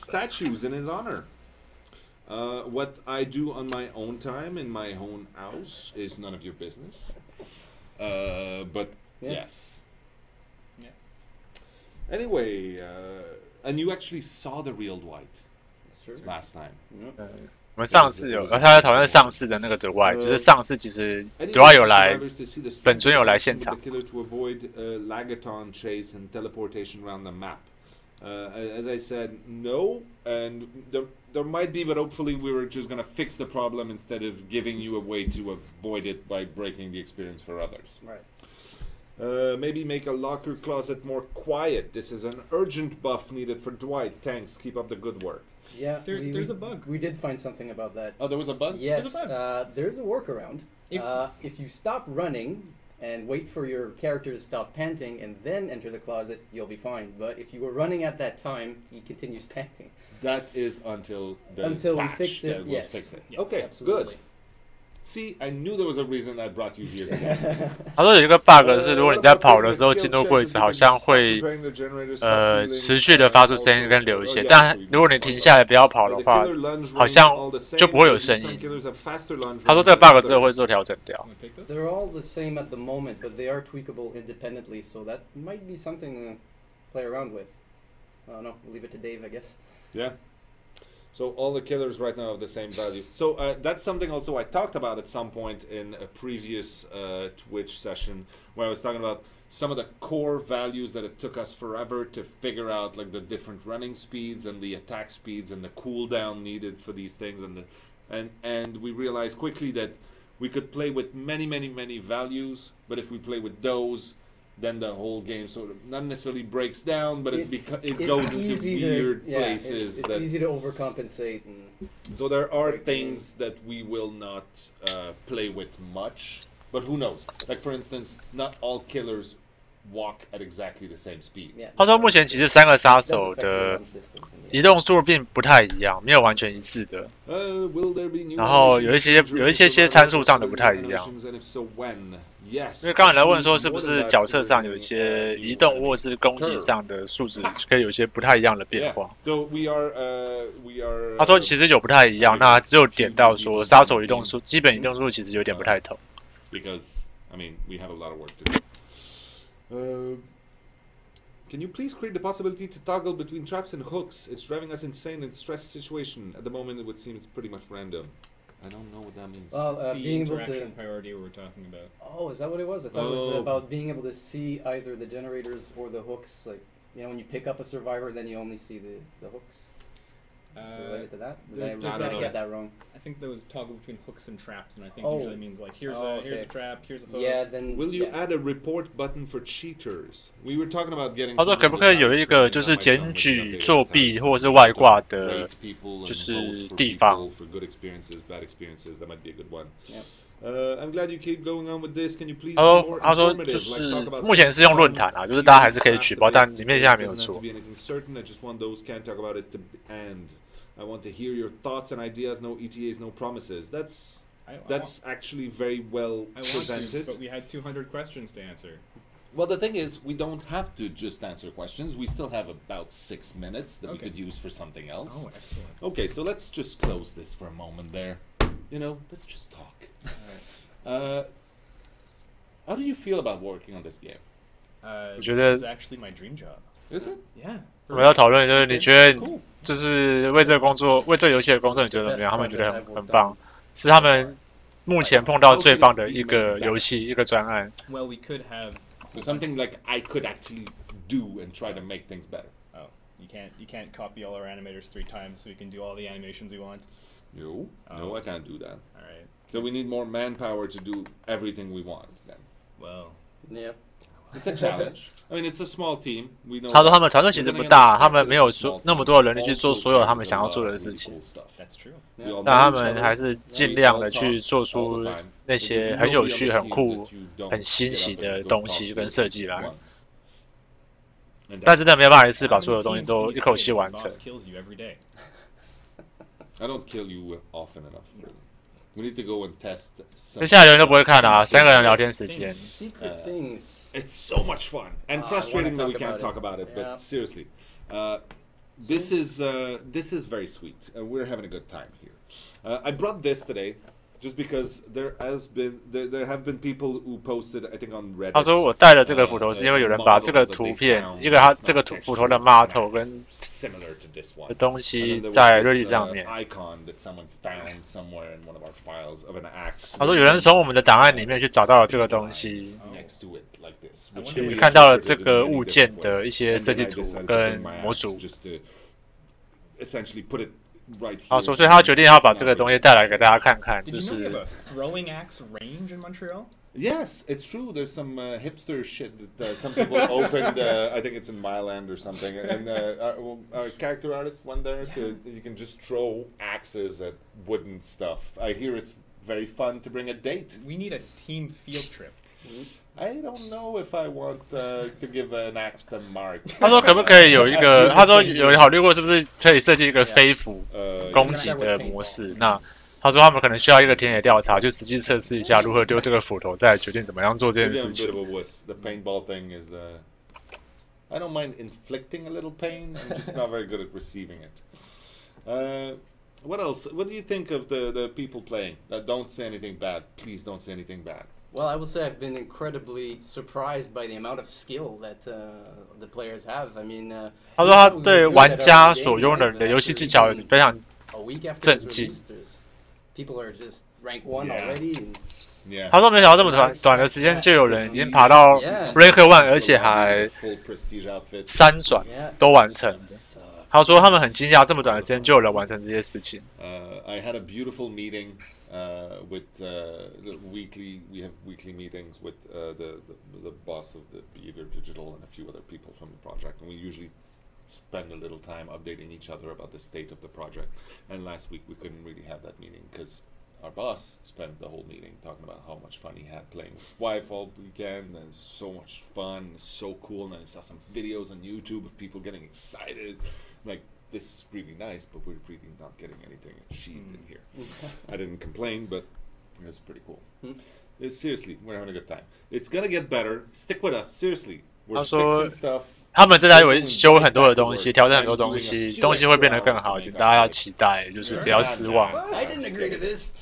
What I do on my own time in my own house is none of your business. But yes. Yeah. Anyway, and you actually saw the real white last time. 我们上次有，他在讨论上次的那个The White，就是上次其实德华有来，本尊有来现场。Lagaton chase and teleportation around the map. As I said, no, and there might be, but hopefully we were just gonna fix the problem instead of giving you a way to avoid it by breaking the experience for others. Right. Maybe make a locker closet more quiet. This is an urgent buff needed for Dwight. Thanks. Keep up the good work. Yeah, there's a bug. We did find something about that. Oh, there was a bug? Yes, there's a workaround. If you stop running and wait for your character to stop panting and then enter the closet, you'll be fine. But if you were running at that time, he continues panting. That is until the until we patch fix it. that Yes. will fix it. Yeah, okay, absolutely. Good. See, I knew there was a reason I brought you here. 他说有一个 bug 是，如果你在跑的时候进入柜子，好像会持续的发出声音跟流血，但如果你停下来不要跑的话，好像就不会有声音。他说这个 bug 之后会做调整掉。They're all the same at the moment, but they are tweakable independently, so that might be something to play around with. I don't know. We'll leave it to Dave, I guess. Yeah. So all the killers right now have the same value. So that's something also I talked about at some point in a previous Twitch session where I was talking about some of the core values that it took us forever to figure out, like the different running speeds and the attack speeds and the cooldown needed for these things, and we realized quickly that we could play with many values, but if we play with those, then the whole game sort of not necessarily breaks down, but it goes into weird places. It's easy to overcompensate. So there are things that we will not play with much, but who knows? Like for instance, not all killers walk at exactly the same speed. 他说目前其实3个杀手的移动速度并不太一样，没有完全一致的。然后有一些参数上的不太一样。因为刚才来问说，是不是角色上有一些移动或是攻击上的数值可以有一些不太一样的变化？他说其实有不太一样，那只有点到说杀手移动速基本移动速度其实有点不太同。Because I mean we have a lot of work to do. Can you please create the possibility to toggle between traps and hooks? It's driving us insane in stress situation. At the moment, it would seem it's pretty much random. I don't know what that means. Well, being able to priority we were talking about. Oh, is that what it was? I thought it was about being able to see either the generators or the hooks. Like, you know, when you pick up a survivor, then you only see the hooks. Related to that? Did I get that wrong? I think there was toggle between hooks and traps, and I think usually means like here's a trap, here's a hook. Yeah, then. Will you add a report button for cheaters? We were talking about getting. 他说可不可以有一个就是检举作弊或者是外挂的，就是地方。 For good experiences, bad experiences, that might be a good one. I'm glad you keep going on with this. Can you please be more 他说就是目前是用论坛啊，就是大家还是可以取报，但里面现在没有做。 I want to hear your thoughts and ideas. No ETAs, no promises. That's actually very well presented. But we had 200 questions to answer. Well, the thing is, we don't have to just answer questions. We still have about 6 minutes that we could use for something else. Oh, excellent. Okay, so let's just close this for a moment there. You know, let's just talk. How do you feel about working on this game? This is actually my dream job. Is it? Yeah. 我们要讨论就是你觉得就是为这个工作为这个游戏的工作你觉得怎么样？他们觉得很棒，是他们目前碰到最棒的一个游戏一个专案。Well, we could have something like I could actually do and try to make things better. Oh, you can't copy all our animators 3 times so we can do all the animations we want. No, I can't do that. All right. So we need more manpower to do everything we want then. Well, yep. It's a challenge. I mean, it's a small team. We know. 他说他们团队其实不大，他们没有那么多的人力去做所有他们想要做的事情。That's true. 但他们还是尽量的去做出那些很有趣、很酷、很新奇的东西跟设计来。但真的没有办法一次把所有东西都一口气完成。I don't kill you often enough. We need to go and test. 接下来人都不会看啊，3个人聊天时间。 It's so much fun and frustrating that we can't talk about it. But seriously, this is very sweet. We're having a good time here. I brought this today just because there have been people who posted, I think on Reddit. 他说我带了这个斧头是因为有人把这个图片，他这个斧头的 model 跟的东西在瑞丽上面。他说有人从我们的档案里面去找到了这个东西，去看到了这个物件的一些设计图跟模组。好，所以他决定要把这个东西带来给大家看看，就是。Yes, it's true. There's some hipster shit that some people opened. I think it's in Myland or something. And our character artist went there you can just throw axes at wooden stuff. I hear it's very fun to bring a date. We need a team field trip. I don't know if I want to give an axe to Mark. 他说可不可以有一个？他说有考虑过是不是可以设计一个飞斧攻击的模式？那他说他们可能需要一个田野调查，就实际测试一下如何丢这个斧头，再决定怎么样做这件事情。The paintball thing is, I don't mind inflicting a little pain. I'm just not very good at receiving it. What else? What do you think of the people playing? Don't say anything bad. Please don't say anything bad. Well, I will say I've been incredibly surprised by the amount of skill that the players have. I mean, 他说他对玩家所拥有的游戏技巧非常震惊。People are just rank 1 already. 他说没想到这么短的时间就有人已经爬到 rank 1，而且还3转都完成了。他说他们很惊讶，这么短的时间就有人完成这些事情。I had a beautiful meeting with we have weekly meetings with the boss of the Behavior Digital and a few other people from the project, and we usually spend a little time updating each other about the state of the project. And last week we couldn't really have that meeting because our boss spent the whole meeting talking about how much fun he had playing with his wife all weekend, and it's so much fun, it's so cool. And I saw some videos on YouTube of people getting excited, like, this is really nice, but we're really not getting anything achieved in here. I didn't complain, but it was pretty cool. Seriously, we're having a good time. It's gonna get better. Stick with us. Seriously, we're fixing stuff. 他们正在修很多的东西，调整很多东西，东西会变得更好，请大家要期待，就是不要失望。I didn't agree to this.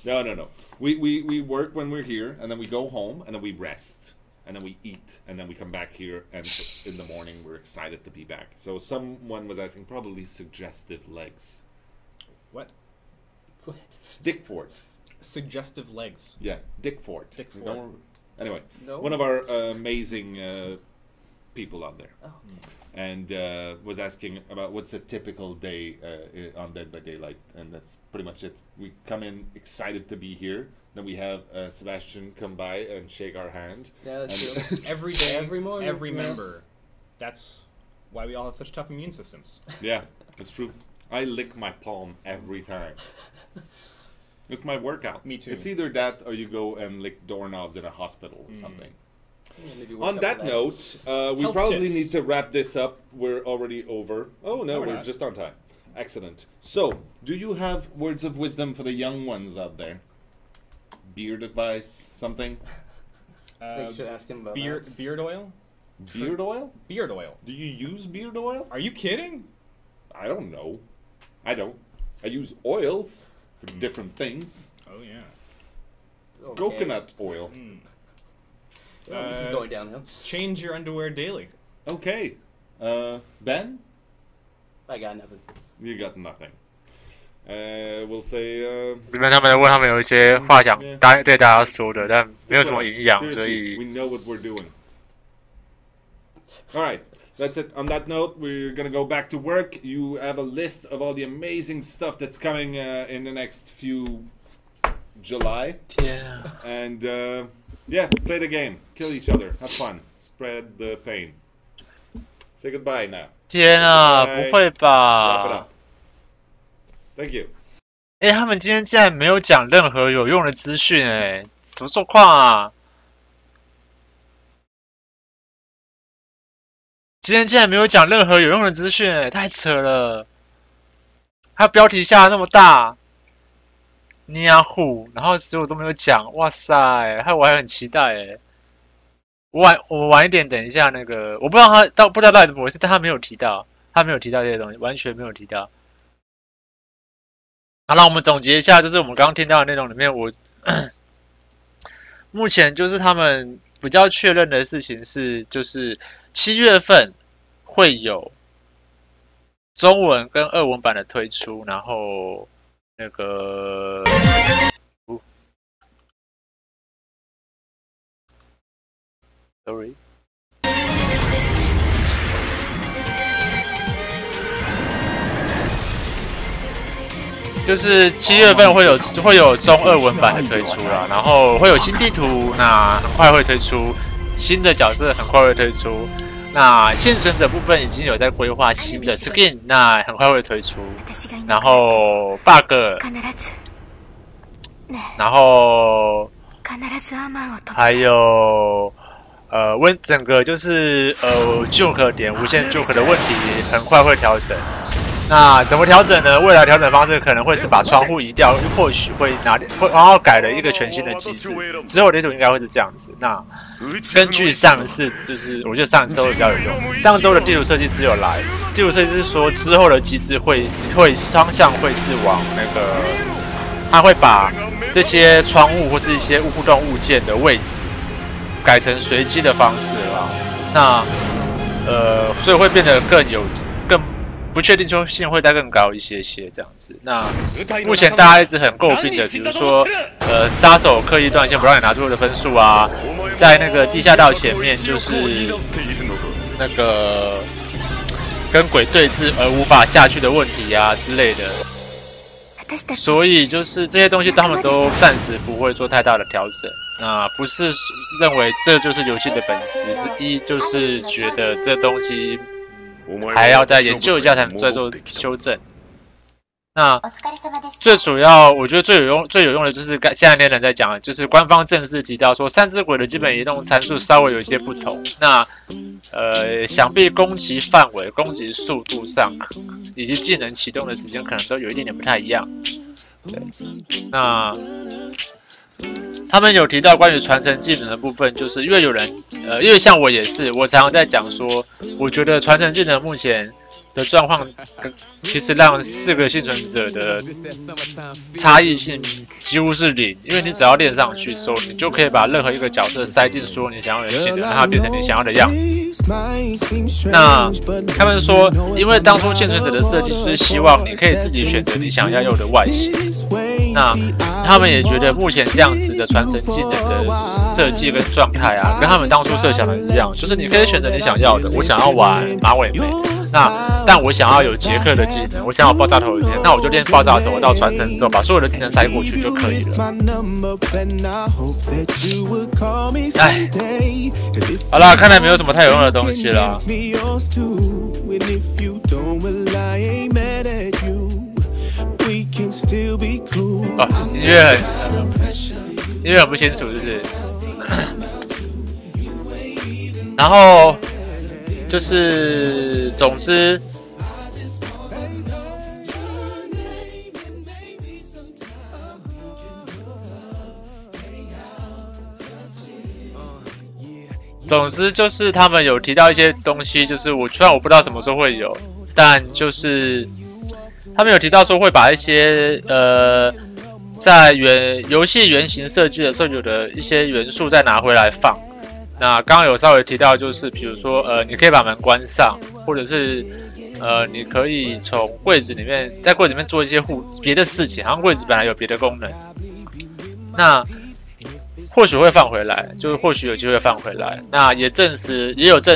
No. We work when we're here, and then we go home, and then we rest, and then we eat, and then we come back here, and in the morning we're excited to be back. So someone was asking, probably suggestive legs. What? Dick Fort. Suggestive legs. Yeah, Dick Fort. Anyway, no? One of our amazing people out there. Oh, okay. And was asking about what's a typical day on Dead by Daylight, and that's pretty much it. We come in excited to be here, then we have Sebastian come by and shake our hand. Yeah, that's true. Every day, every morning, every member. That's why we all have such tough immune systems. Yeah, that's true. I lick my palm every time. It's my workout. Me too. It's either that or you go and lick doorknobs in a hospital or something. Yeah, on that note, we probably need to wrap this up. We're already over. Oh, no, we're just on time. Excellent. So, do you have words of wisdom for the young ones out there? Beard advice? Something? I think you should ask him about beard oil? Beard oil? Beard oil. Do you use beard oil? Are you kidding? I don't know. I don't. I use oils for different things. Oh, yeah. Okay. Coconut oil. This is going downhill. Change your underwear daily. Okay. Ben? I got nothing. You got nothing. We'll say. 因为他们问他们有一些话想对大家说的，但没有什么营养，所以。 We know what we're doing. All right. That's it. On that note, we're gonna go back to work. You have a list of all the amazing stuff that's coming in the next few July. Yeah. And yeah, play the game, kill each other, have fun, spread the pain. Say goodbye now. 天啊，不会吧 Wrap it up. Thank you. 哎，他们今天竟然没有讲任何有用的资讯，哎，什么状况啊？今天竟然没有讲任何有用的资讯，哎，太扯了！还有标题下那么大 ，Nea Who， 然后所有都没有讲，哇塞！害我还很期待，哎。我晚一点，等一下那个，我不知道他到底怎么回事，但他没有提到，他没有提到这些东西，完全没有提到。好了，我们总结一下，就是我们刚刚听到的内容里面，我目前就是他们比较确认的事情是，就是7月份会有中文跟俄文版的推出，然后那个，sorry。就是7月份会有中俄文版的推出啦，然后会有新地图，那很快会推出新的角色，很快会推出。那幸存者部分已经有在规划新的 skin， 那很快会推出。然后 bug， 然后还有整个就是juke 点无限 juke 的问题很快会调整。那怎么调整呢？未来调整方式可能会是把窗户移掉，或许会然后改了一个全新的机制。之后地图应该会是这样子。那根据上一次，就是我觉得上一次都会比较有用。上周的地图设计师有来，地图设计师说之后的机制会方向会是往那个，他会把这些窗户或是一些互动物件的位置改成随机的方式啦。那所以会变得更不确定性会再更高一些这样子。那目前大家一直很诟病的，比如说杀手刻意断线不让你拿出的分数啊，在那个地下道前面就是那个跟鬼对峙而无法下去的问题啊之类的。所以就是这些东西他们都暂时不会做太大的调整。那不是认为这就是游戏的本质，是就是觉得这东西还要再研究一下才能再做修正。那最主要，我觉得最有用的就是现在那人在讲的，就是官方正式提到说，3只鬼的基本移动参数稍微有一些不同。那想必攻击范围、攻击速度上，以及技能启动的时间可能都有一点点不太一样。对，那他们有提到关于传承技能的部分，就是因为有人因为像我也是，我常常在讲说，我觉得传承技能目前的状况，其实让4个幸存者的差异性几乎是0，因为你只要练上去之后，你就可以把任何一个角色塞进所有你想要的技能，让它变成你想要的样子。那他们说，因为当初幸存者的设计就是希望你可以自己选择你想要用的外形，那他们也觉得目前这样子的传承技能的设计跟状态啊，跟他们当初设想的一样，就是你可以选择你想要的。我想要玩马尾眉，但我想要有杰克的技能，我想要爆炸头的技能，那我就练爆炸头到传承之后，把所有的技能塞过去就可以了。哎，好啦，看来没有什么太有用的东西了。哦，音乐很不清楚，是不是？然后就是总之，就是他们有提到一些东西，就是虽然我不知道什么时候会有，但就是他们有提到说会把一些在游戏原型设计的时候有的一些元素再拿回来放。那刚刚有稍微提到，就是比如说你可以把门关上，或者是你可以从柜子里面在柜子里面做一些别的事情，好像柜子本来有别的功能，那或许会放回来，就是或许有机会放回来。那也有证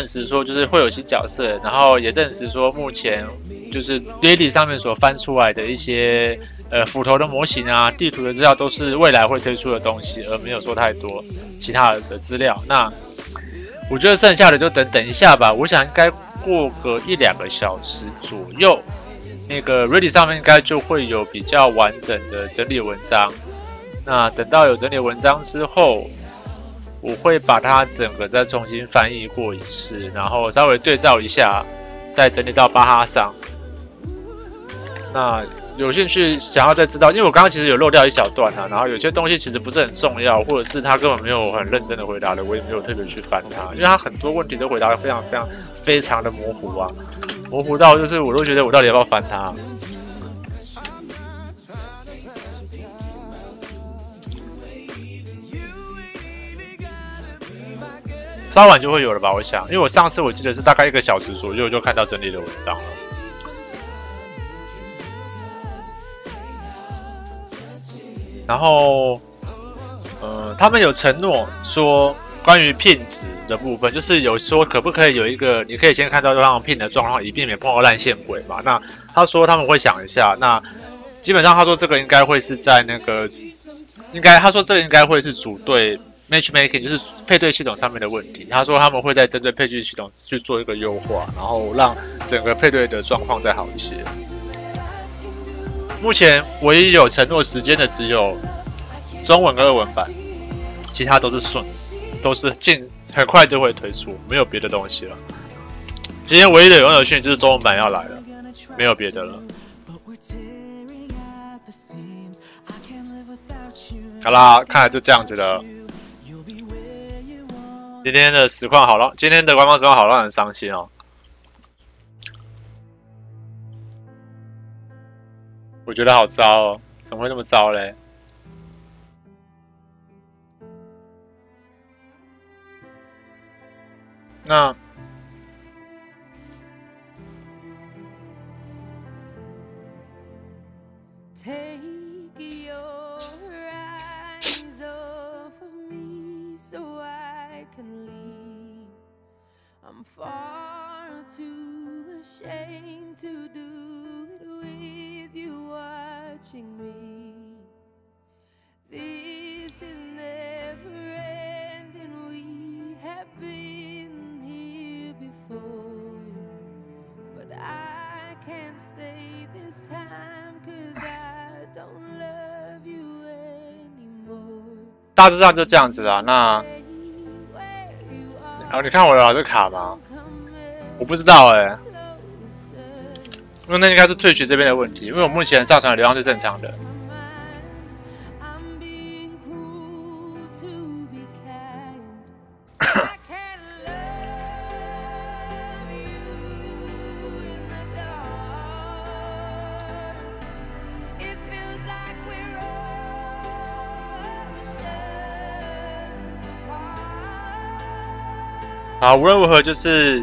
实说，就是会有新角色，然后也证实说目前就是 Reddit 上面所翻出来的一些斧头的模型啊、地图的资料都是未来会推出的东西，而没有说太多其他的资料。那我觉得剩下的就等一下吧，我想应该过个1-2个小时左右，那个 Reddit 上面应该就会有比较完整的整理文章。那等到有整理文章之后，我会把它整个再重新翻译过一次，然后稍微对照一下，再整理到巴哈上。那有兴趣想要再知道，因为我刚刚其实有漏掉一小段啊，然后有些东西其实不是很重要，或者是他根本没有很认真的回答的，我也没有特别去翻它，因为他很多问题都回答的非常的模糊啊。模糊到就是我都觉得我到底要不要翻它。稍晚就会有了吧，我想，因为我上次我记得是大概1个小时左右就看到整理的文章了。然后，他们有承诺说关于 pin 值的部分，就是有说可不可以有一个，你可以先看到对方 pin 的状况，以避免碰到烂线鬼嘛。那他说他们会想一下，那基本上他说这个应该会是在那个，他说这个应该会是组队。matchmaking 就是配对系统上面的问题，他说他们会在针对配对系统去做一个优化，然后让整个配对的状况再好一些。目前唯一有承诺时间的只有中文跟日文版，其他都是顺，都是很快就会推出，没有别的东西了。今天唯一的有乐讯就是中文版要来了，没有别的了。好啦，看来就这样子了。今天的实况好了，今天的官方实况好让人伤心哦。我觉得好糟哦，怎么会那么糟嘞？那I'm far too ashamed to do it with you watching me. This is never ending. We have been here before, but I can't stay this time 'cause I don't love you anymore. 大致上就这样子啦。那你看我的老是卡吗？我不知道因为那应该是Twitch这边的问题，因为我目前上传的流量是正常的。好，无论如何，就是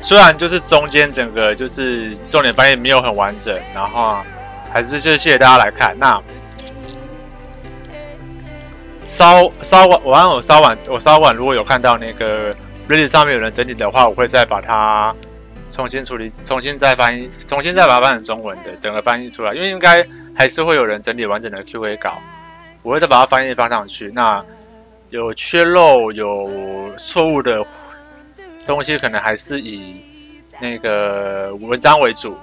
虽然就是中间整个就是重点翻译没有很完整，然后还是就谢谢大家来看。那我稍晚如果有看到那个 Reddit 上面有人整理的话，我会再把它重新处理，重新再把它翻成中文的整个翻译出来，因为应该还是会有人整理完整的 QA 稿，我会再把它翻上去。那有缺漏、有错误的东西可能还是以那个文章为主，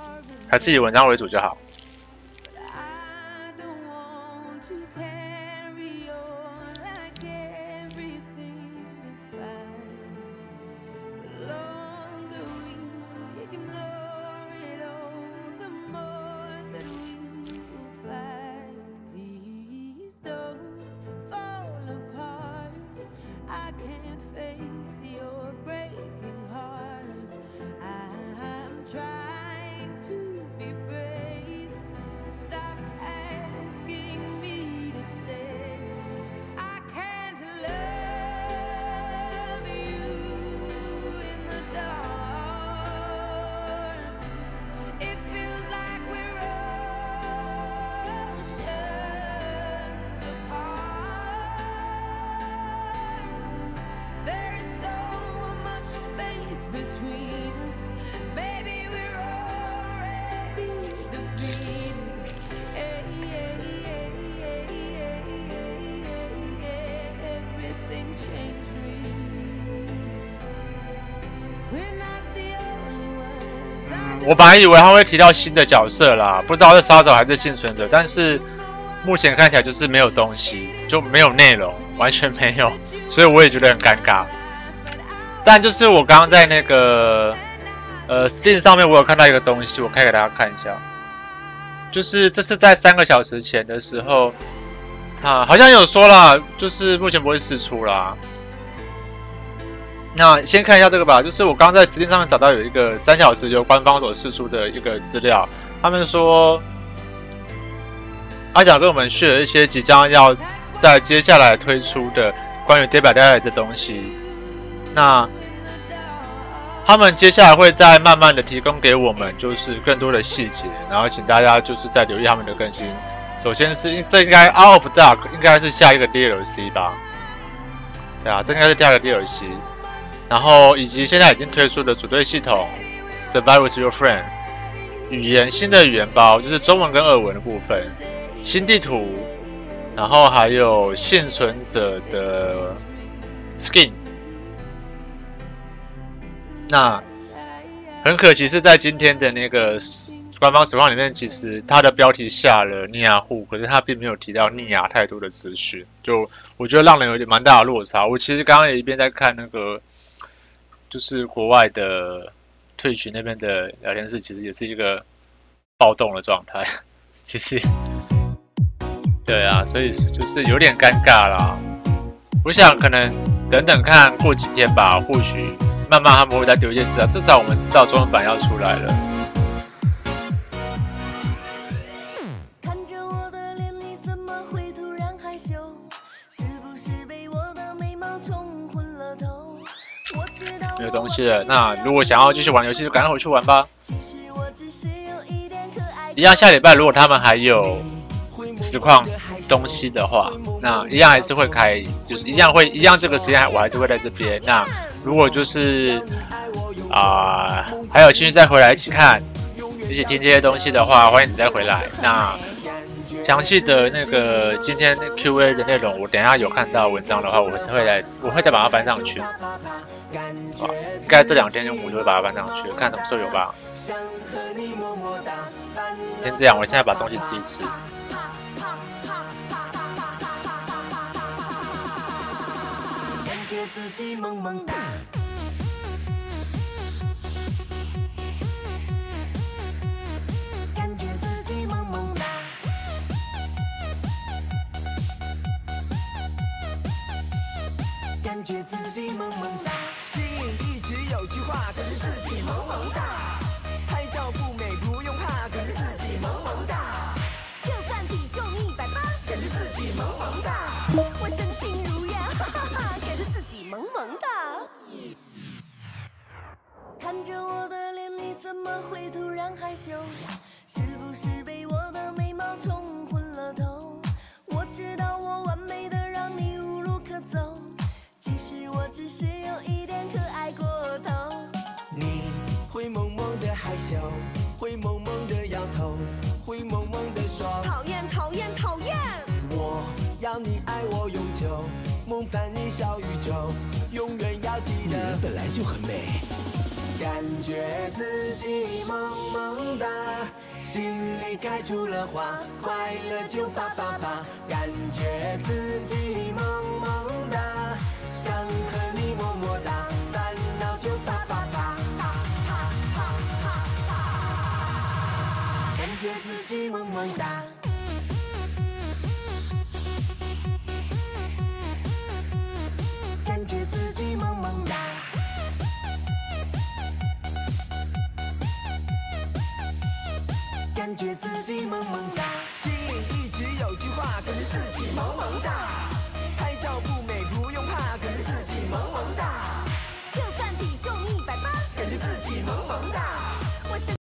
还是以文章为主就好。我本来以为他会提到新的角色啦，不知道是杀手还是幸存者，但是目前看起来就是没有东西，就没有内容，完全没有，所以我也觉得很尴尬。但就是我刚刚在那个Steam 上面，我有看到一个东西，我可以给大家看一下，就是这是在3个小时前的时候，他好像有说啦，就是目前不会释出啦。那先看一下这个吧，就是我刚刚在指令上面找到有一个3小时由官方所释出的一个资料，他们说阿蒋跟我们share了一些即将要在接下来推出的关于 Day by Day 的东西。那他们接下来会再慢慢的提供给我们就是更多的细节，然后请大家就是再留意他们的更新。首先是这应该 Out of Dark 应该是下一个 DLC 吧？对啊，这应该是第2个 DLC。然后以及现在已经推出的组队系统 Survive with Your Friend， 新的语言包就是中文跟俄文的部分，新地图，然后还有幸存者的 Skin。那很可惜是在今天的那个官方实况里面，其实它的标题下了 Nea Who， 可是它并没有提到Nea太多的资讯，就我觉得让人有点蛮大的落差。我其实刚刚也一边在看那个。就是国外的Twitch那边的聊天室，其实也是一个暴动的状态。其实，对啊，所以就是有点尴尬啦。我想可能等等看过几天吧，或许慢慢他们会再丢一些资料，至少我们知道中文版要出来了。看着我的脸，你怎么会突然害羞？是不是被我的美貌冲昏了头？没有东西了，那如果想要继续玩游戏，就赶快回去玩吧。一样，下礼拜如果他们还有实况东西的话，那一样还是会开，就是一样这个时间我还是会在这边。那如果就是还有兴趣再回来一起看，一起听这些东西的话，欢迎你再回来。那详细的那个今天 Q&A 的内容，我等一下有看到文章的话，我会再把它搬上去。应该这2天我就会把它搬上去，看什么时候有吧。先这样，我现在把东西吃一吃。感觉自己萌萌哒，感觉自己萌萌哒，感觉自己萌萌哒。一直有句话，感觉自己萌萌哒。拍照不美不用怕，感觉自己萌萌哒。就算体重180，感觉自己萌萌哒。我身轻如燕，哈哈哈，感觉自己萌萌哒。看着我的脸，你怎么会突然害羞？是不是被我的美貌冲昏了头？我知道我完美的让你无路可走。其实我只是有一点可爱过头。你会萌萌的害羞，会萌萌的摇头，会萌萌的说讨厌讨厌讨厌。我要你爱我永久，梦伴你小宇宙，永远要记得。女人本来就很美，感觉自己萌萌哒，心里开出了花，快乐就啪啪啪。感觉自己萌萌哒。想和你么么哒，烦恼就啪啪啪，啪啪啪啪啪，感觉自己萌萌哒，感觉自己萌萌哒，感觉自己萌萌哒。